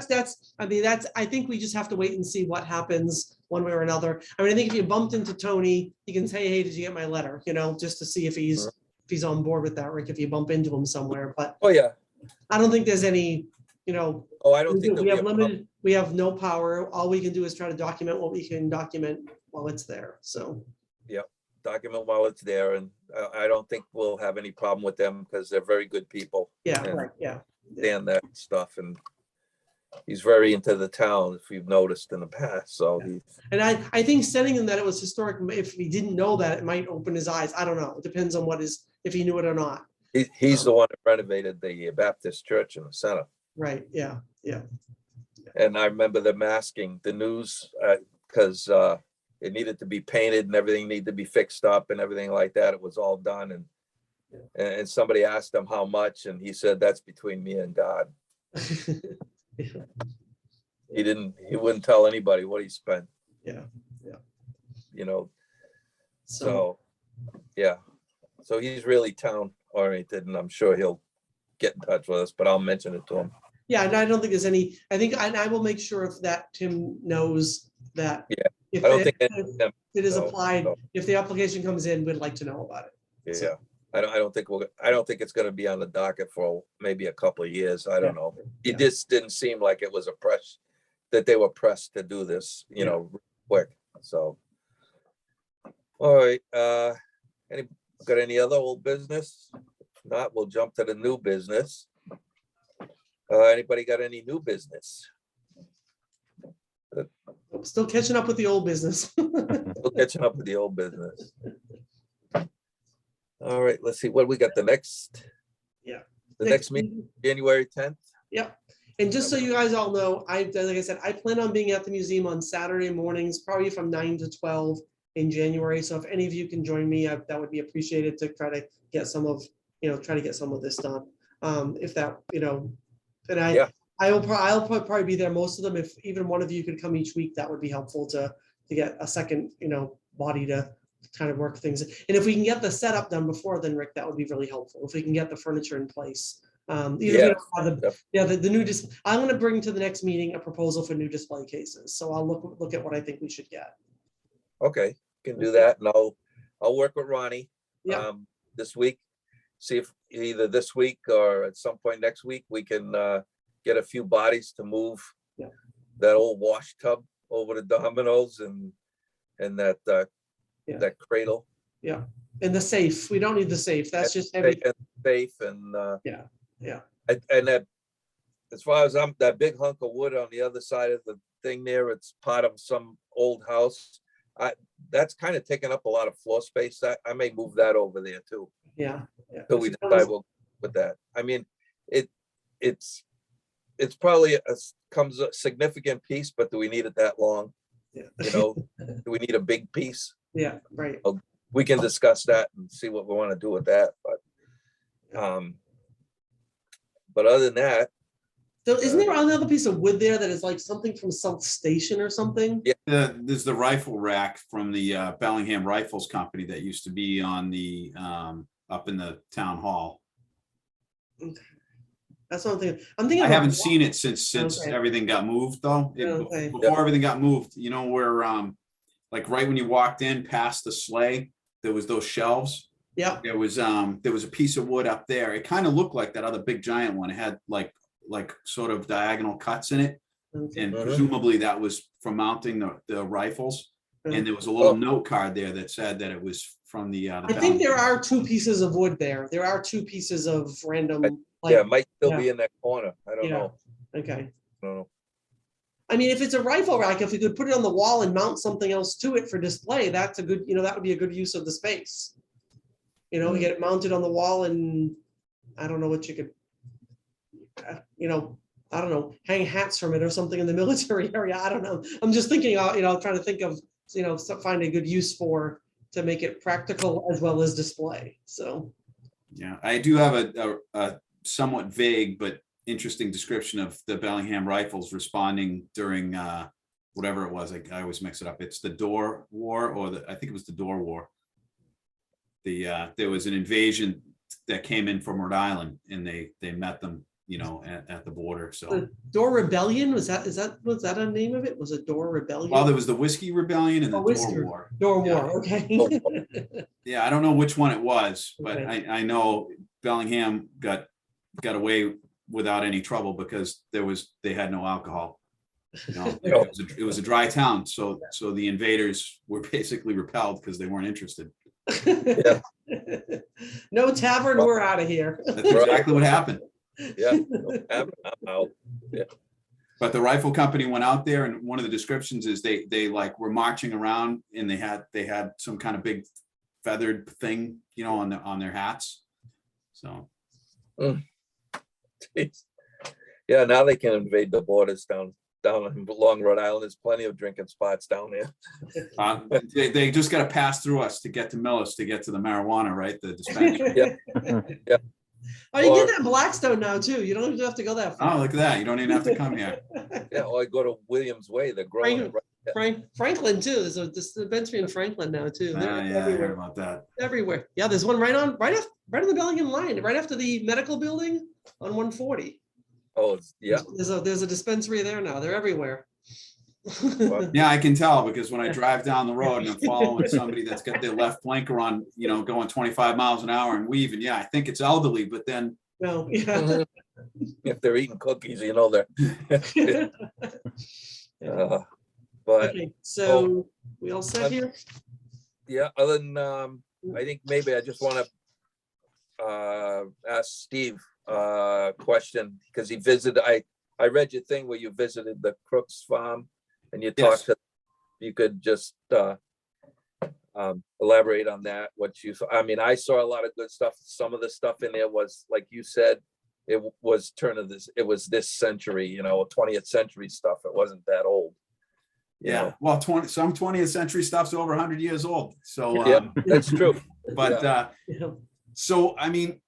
think we just have to wait and see what happens one way or another. I mean, I think if you bumped into Tony, you can say, hey, did you get my letter? You know, just to see if he's on board with that, Rick, if you bump into him somewhere. But Oh, yeah. I don't think there's any, you know, Oh, I don't think we there'll have be a problem. limited, we have no power. All we can do is try to document what we can document while it's there. So, Document while it's there, and I don't think we'll have any problem with them because they're very good people. yeah, And right, yeah. understand that stuff, and he's very into the town, if you've noticed in the past, so Yeah. he, And I think sending him that it was historic, if he didn't know that, it might open his eyes. I don't know. It depends on if he knew it or not. he's the one that renovated the Baptist church in the center. Right, yeah, yeah. And I remember them asking the news, because it needed to be painted and everything needed to be fixed up and everything like that. It was all done, and somebody asked him how much, and he said, that's between me and God. He wouldn't tell anybody what he spent. Yeah. You know, So, so, yeah. So he's really town oriented, and I'm sure he'll get in touch with us, but I'll mention it to him. yeah, and I don't think there's any, I will make sure if that Tim knows that. Yeah, If I don't it think any of them, it is no, applied, no. if the application comes in, we'd like to know about it. yeah. I don't think it's gonna be on the docket for maybe a couple of years. I don't know. It Yeah. just didn't seem like it was that they were pressed to do this, you Yeah. know, quick, so. All right, got any other old business? If not, we'll jump to the new business. Anybody got any new business? Still catching up with the old business. Still catching up with the old business. All right, let's see, what we got the next? Yeah. The next meeting, January 10th? Yep. And just so you guys all know, like I said, I plan on being at the museum on Saturday mornings, probably from 9 to 12 in January. So if any of you can join me, that would be appreciated to try to get some of this done. If that, and Yeah. I'll probably be there most of them. If even one of you could come each week, that would be helpful to get a second, body to kind of work things. And if we can get the setup done before then, Rick, that would be really helpful. If we can get the furniture in place. Even if we don't have the new I'm going to bring to the next meeting a proposal for new display cases. So I'll look at what I think we should get. Okay, can do that, and I'll work with Ronnie. Yeah. This week, see if either this week or at some point next week, we can get a few bodies to move Yeah. that old wash tub over to Domino's and that Yeah. that cradle. Yeah. And the safe, we don't need the safe. That's just heavy. And safe and Yeah. and that, as far as that big hunk of wood on the other side of the thing there, it's part of some old house. That's kind of taking up a lot of floor space. I may move that over there too. Yeah. So we decide we'll with that. I mean, it's probably comes a significant piece, but do we need it that long? Yeah. Do we need a big piece? Yeah. Right. We can discuss that and see what we want to do with that. But other than that, So isn't there another piece of wood there that is like something from some station or something? Yeah. There's the rifle rack from the Bellingham Rifles Company that used to be on the up in the town hall. That's what I'm thinking. I'm thinking. I of a haven't wall. seen it since Okay. everything got moved, though. Okay. Before everything got moved, you know, where, like right when you walked in past the sleigh, there was those shelves. Yep. There was a piece of wood up there. It kind of looked like that other big giant one. It had like sort of diagonal cuts in it. Okay. And Mhm. presumably that was for mounting the rifles. And there was a Oh. little note card there that said that it was from the I think there are 2 pieces of wood there. There are 2 pieces of random, Yeah, like, it might still yeah. be in that corner. I don't Yeah. know. okay. I don't know. I mean, if it's a rifle rack, if we could put it on the wall and mount something else to it for display, that's a good, that would be a good use of the space. We get it mounted on the wall and I don't know what you could, I don't know, hang hats from it or something in the military area. I don't know. I'm just thinking, trying to think of, find a good use to make it practical as well as display. So. Yeah, I do have a somewhat vague but interesting description of the Bellingham Rifles responding during whatever it was. I always mix it up. It's the Door War, or I think it was the Door War. There was an invasion that came in from Rhode Island, and they met them, at the border. So The Door Rebellion, was that a name of it? Was it Door Rebellion? well, there was the Whiskey Rebellion and the Whiskey Door War. Door Yeah. War, okay. Yeah, I don't know which one it was, but Okay. I know Bellingham got away without any trouble because they had no alcohol. It was a dry town, so the invaders were basically repelled because they weren't interested. Yeah. No tavern, we're out of here. That's exactly what happened. Yeah. I'm out. But the rifle company went out there, and one of the descriptions is they like were marching around, and they had some kind of big feathered thing, on their hats. So Jeez. Yeah, now they can invade the borders down along Rhode Island. There's plenty of drinking spots down there. they just got to pass through us to get to Millis to get to the marijuana, right? The dispensary. Yeah. Oh, you Or- get that in Blackstone now too. You don't even have to go that Oh, far. look at that. You don't even have to come here. Yeah, or I go to Williams Way. They're growing it right. Franklin too. There's a dispensary in Franklin now too. They're Yeah, I heard everywhere. about that. Everywhere. Yeah, there's one right on the Bellingham line, right after the medical building on 140. Oh, yeah. There's a dispensary there now. They're everywhere. Yeah, I can tell because when I drive down the road and I'm following somebody that's got their left blinker on, going 25 miles an hour and weaving, yeah, I think it's elderly, but then No, yeah. Mhm. If they're eating cookies, they're. But Okay, so we all set here? yeah, other than I think maybe I just want to ask Steve a question because he visited. I read your thing where you visited the Crooks Farm and you talked to. You could just elaborate on that. I saw a lot of good stuff. Some of the stuff in there was, like you said, it was this century, 20th century stuff. It wasn't that old. yeah, well, some 20th century stuff's over 100 years old. So Yeah, that's true. but Yeah. so I mean,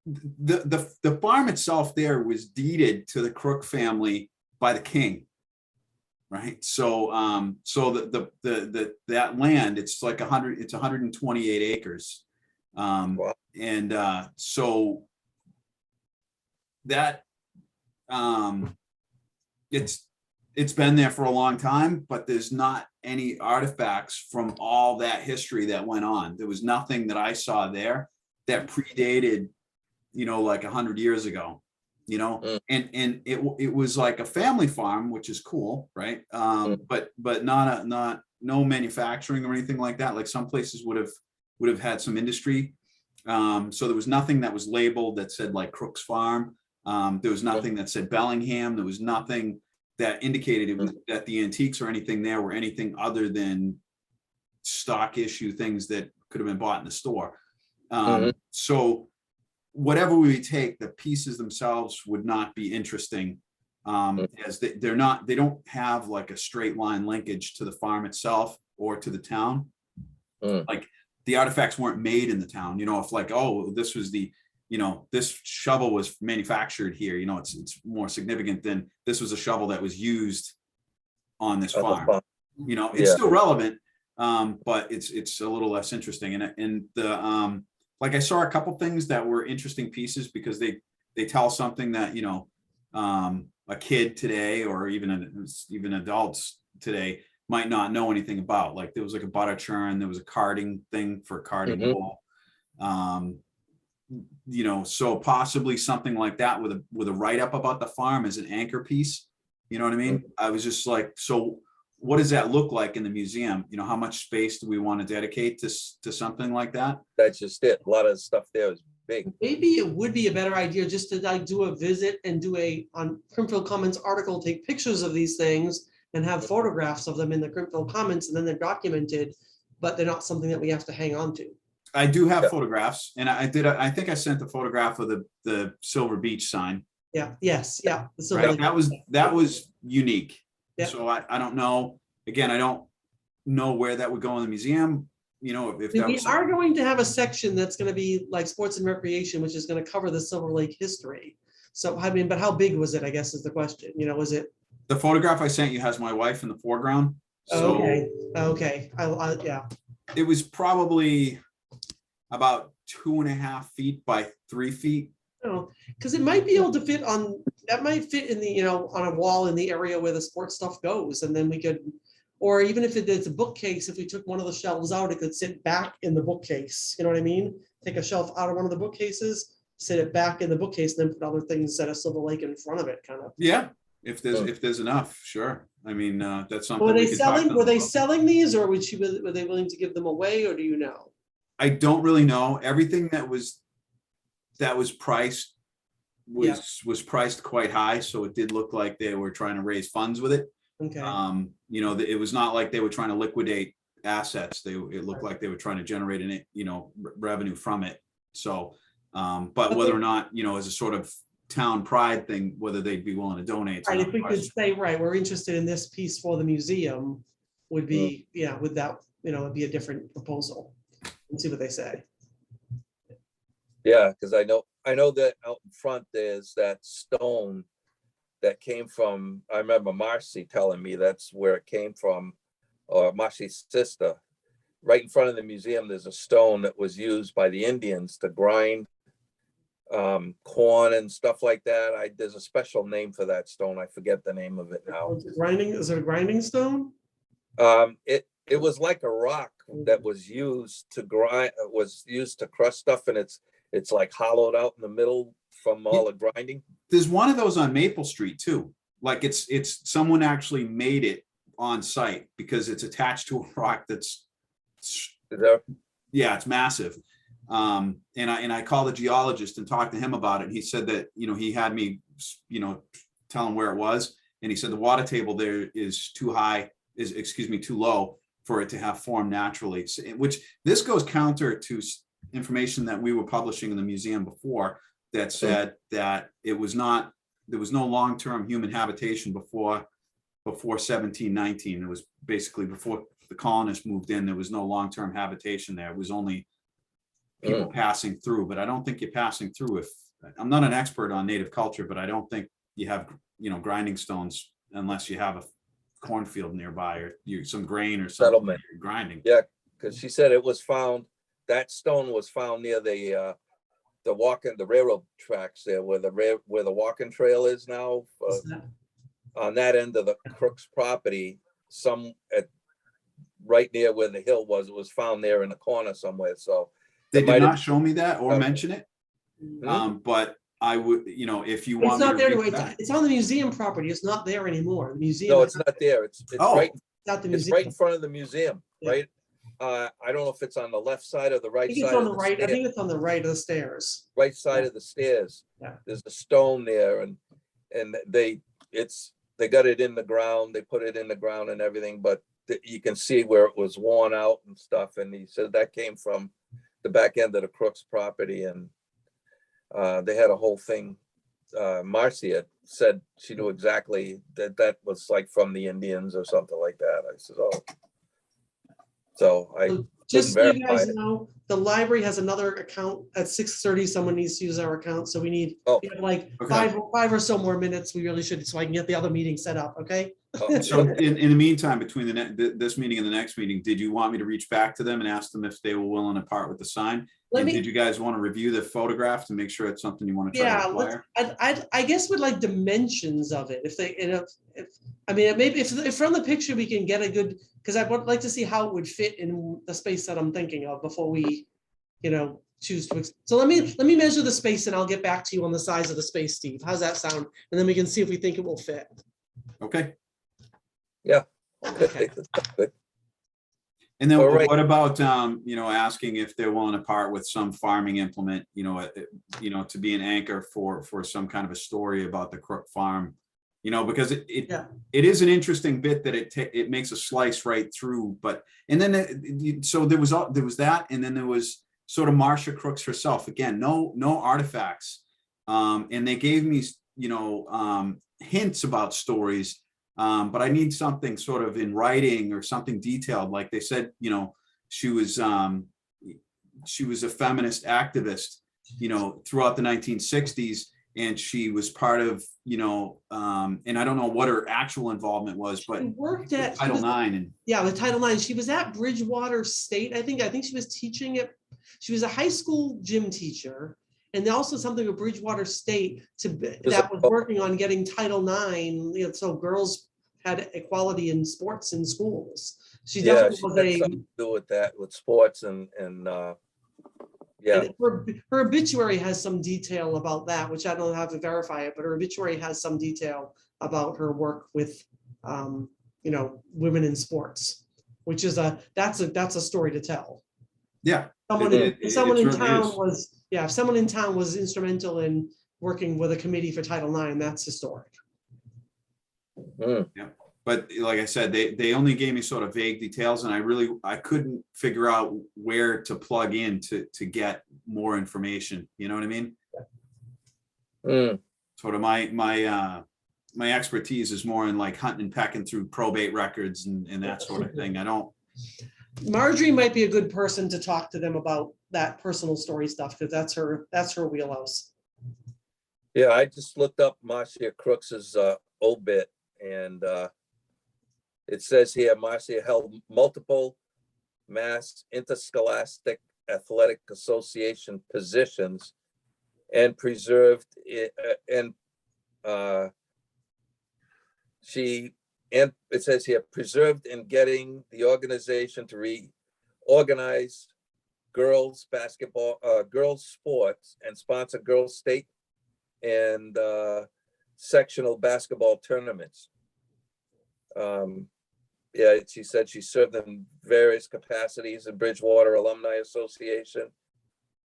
the farm itself there was deeded to the Crook family by the king, right? So so that land, it's like 128 acres, Wow. and so that it's been there for a long time, but there's not any artifacts from all that history that went on. There was nothing that I saw there that predated, like 100 years ago, and it was like a family farm, which is cool, right? But no manufacturing or anything like that. Like some places would have had some industry. So there was nothing that was labeled that said like Crooks Farm. There was nothing that said Bellingham. There was nothing that indicated that the antiques or anything there were anything other than stock issue things that could have been bought in the store. So whatever we take, the pieces themselves would not be interesting, as they don't have like a straight line linkage to the farm itself or to the town. Like the artifacts weren't made in the town, if like, oh, this was this shovel was manufactured here, it's more significant than this was a shovel that was used on this farm. It's still relevant, but it's a little less interesting. And the like I saw a couple things that were interesting pieces because they they tell something that, you know, a kid today, or even adults today might not know anything about. Like there was like a butter churn, there was a carding thing for carding Mhm. wool. You know, so possibly something like that with a write-up about the farm as an anchor piece. You know what I mean? I was just like, so what does that look like in the museum? You know, how much space do we want to dedicate to something like that? That's just it. A lot of the stuff there is big. Maybe it would be a better idea just to like do a visit and do a, on Crimfield Commons article, take pictures of these things and have photographs of them in the Crimfield Commons, and then they're documented, but they're not something that we have to hang on to. I do have Yeah. photographs, and I think I sent the photograph of the Silver Beach sign. Yeah, yes, yeah. the Silver Right, Lake- that was unique. Yeah. So I don't know, again, I don't know where that would go in the museum, you know, if that We was. are going to have a section that's gonna be like sports and recreation, which is gonna cover the Silver Lake history. So, I mean, but how big was it, I guess is the question, you know, was it? The photograph I sent you has my wife in the foreground. So Okay, yeah, it was probably about 2.5 feet by 3 feet. because it might be able to fit on, that might fit in the, you know, on a wall in the area where the sports stuff goes, and then we could, or even if it's a bookcase, if we took one of the shelves out, it could sit back in the bookcase, you know what I mean? Take a shelf out of one of the bookcases, sit it back in the bookcase, and then put other things that are Silver Lake in front of it, kind of. Yeah, if there's enough, sure. I mean, that's something. Were we they could talk to selling, them were they about. selling these, or were they willing to give them away, or do you know? I don't really know. Everything that was priced was priced quite high, so it did look like they were trying to raise funds with it. Okay, You know, it was not like they were trying to liquidate assets. It looked like they were trying to generate an, you know, revenue from it. So, but whether or not, you know, as a sort of town pride thing, whether they'd be willing to donate. it's right, if another we could question. say, right, we're interested in this piece for the museum, would be, yeah, would that, you know, it'd be a different proposal, and see what they say. Yeah, because I know that out in front there's that stone that came from, I remember Marcy telling me that's where it came from, or Marcy's sister. Right in front of the museum, there's a stone that was used by the Indians to grind corn and stuff like that. There's a special name for that stone. I forget the name of it now. Is it a grinding stone? It was like a rock that was used to grind, was used to crush stuff, and it's like hollowed out in the middle from all the grinding. There's one of those on Maple Street too. Like it's someone actually made it on site because it's attached to a rock that's, There- yeah, it's massive. And I called the geologist and talked to him about it. And he said that, you know, he had me, you know, tell him where it was. And he said the water table there is too high, too low for it to have formed naturally. Which this goes counter to information that we were publishing in the museum before that said that there was no long-term human habitation before 1719. It was basically before the colonists moved in, there was no long-term habitation there. It was only people passing through, but I don't think you're passing through if, I'm not an expert on native culture, but I don't think you have, you know, grinding stones unless you have a cornfield nearby or some grain or something Settlement. you're grinding. Yeah, because she said it was found, that stone was found near the railroad tracks there where the walking trail is now. On that end of the Crook's property, right near where the hill was, it was found there in the corner somewhere, so. They it might did have- not show me that or Okay. mention it. Mhm. But I would, you know, if you It's want. me not to there read anyway, that- it's on the museum property, it's not there anymore, the museum. No, it's not there. It's Oh. right, Not the it's right in museum. front of the museum, Yeah. right? I don't know if it's on the left side or the I right think it's side on of the the right, I stairs. think it's on the right of the stairs. Right side of the stairs. Yeah. There's a stone there and they got it in the ground, they put it in the ground and everything, but you can see where it was worn out and stuff. And he said that came from the back end of the Crook's property, and they had a whole thing. Marcy had said she knew exactly that was like from the Indians or something like that. I said, oh. So I So just so you verify guys it. know, the library has another account at 6:30. Someone needs to use our account, so we need, Oh. we have like Okay. five or so more minutes. We really should, so I can get the other meeting set up, okay? So in the meantime, between this meeting and the next meeting, did you want me to reach back to them and ask them if they were willing to part with the sign? Let And me- did you guys want to review the photograph to make sure it's something you want to try Yeah, to acquire? I guess would like dimensions of it, if they, if, I mean, maybe if from the picture we can get a good, because I would like to see how it would fit in the space that I'm thinking of before we, choose to, so let me measure the space and I'll get back to you on the size of the space, Steve. How's that sound? And then we can see if we think it will fit. Okay. Okay. Good. And then All right. what about, asking if they're willing to part with some farming implement, to be an anchor for some kind of a story about the Crook Farm, because Yeah. it is an interesting bit that it makes a slice right through, and then, so there was that, and then there was sort of Marcia Crooks herself, again, no artifacts. And they gave me, hints about stories. But I need something sort of in writing or something detailed. Like they said, she was a feminist activist, throughout the 1960s. And she was part of, and I don't know what her actual involvement was, but She worked at Title IX and Yeah, with Title IX, she was at Bridgewater State. I think she was teaching it. She was a high school gym teacher. And also something with Bridgewater State that was working on getting Title IX, so girls had equality in sports in schools. She Yeah, definitely she was had something to do with that, with sports and yeah. and her obituary has some detail about that, which I don't have to verify it, but her obituary has some detail about her work with, women in sports, which is that's a story to tell. yeah. If someone in certainly town is. if someone in town was instrumental in working with a committee for Title IX, that's historic. Mm. But like I said, they only gave me sort of vague details, and I couldn't figure out where to plug in to get more information. You know what I mean? Mm. Sort of my expertise is more in like hunting and pecking through probate records and that sort of thing. I don't. Marjorie might be a good person to talk to them about that personal story stuff, because that's her wheelhouse. Yeah, I just looked up Marcia Crooks's obit, and it says here Marcia held multiple Mass Interscholastic Athletic Association positions and preserved it, and it says here preserved in getting the organization to reorganize girls basketball, girls sports, and sponsor girls state and sectional basketball tournaments. Yeah, she said she served in various capacities in Bridgewater Alumni Association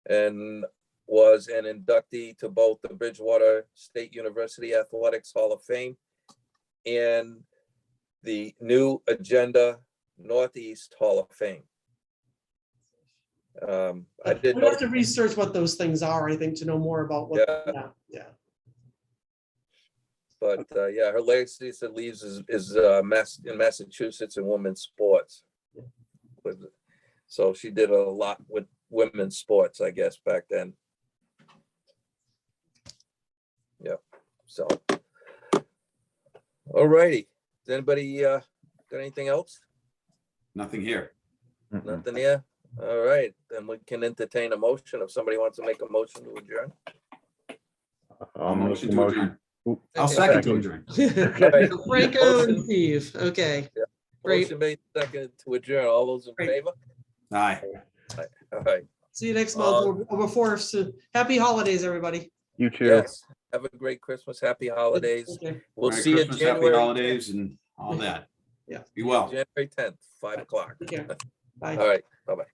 and was an inductee to both the Bridgewater State University Athletics Hall of Fame and the New Agenda Northeast Hall of Fame. I didn't We'd know. have to research what those things are, I think, to know more about what. Yeah. But yeah, her legacy that leaves is in Massachusetts in women's sports. So she did a lot with women's sports, I guess, back then. Yeah. So, all righty. Does anybody got anything else? Nothing here. Nothing here. All right, then we can entertain a motion if somebody wants to make a motion to adjourn. I'll make Motion the to motion. adjourn. Oop, I'll second to adjourn. All right. Franco and Steve, okay. Great. Motion made second to adjourn. All those in Great. favor? Aye. All right. See you next month or before. So happy holidays, everybody. You too. Yes. Have a great Christmas. Happy holidays. Okay. We'll Merry see you Christmas, happy January. holidays and all that. Yeah. Be well. January 10th, 5 o'clock. Take care. Bye. All right. Bye-bye.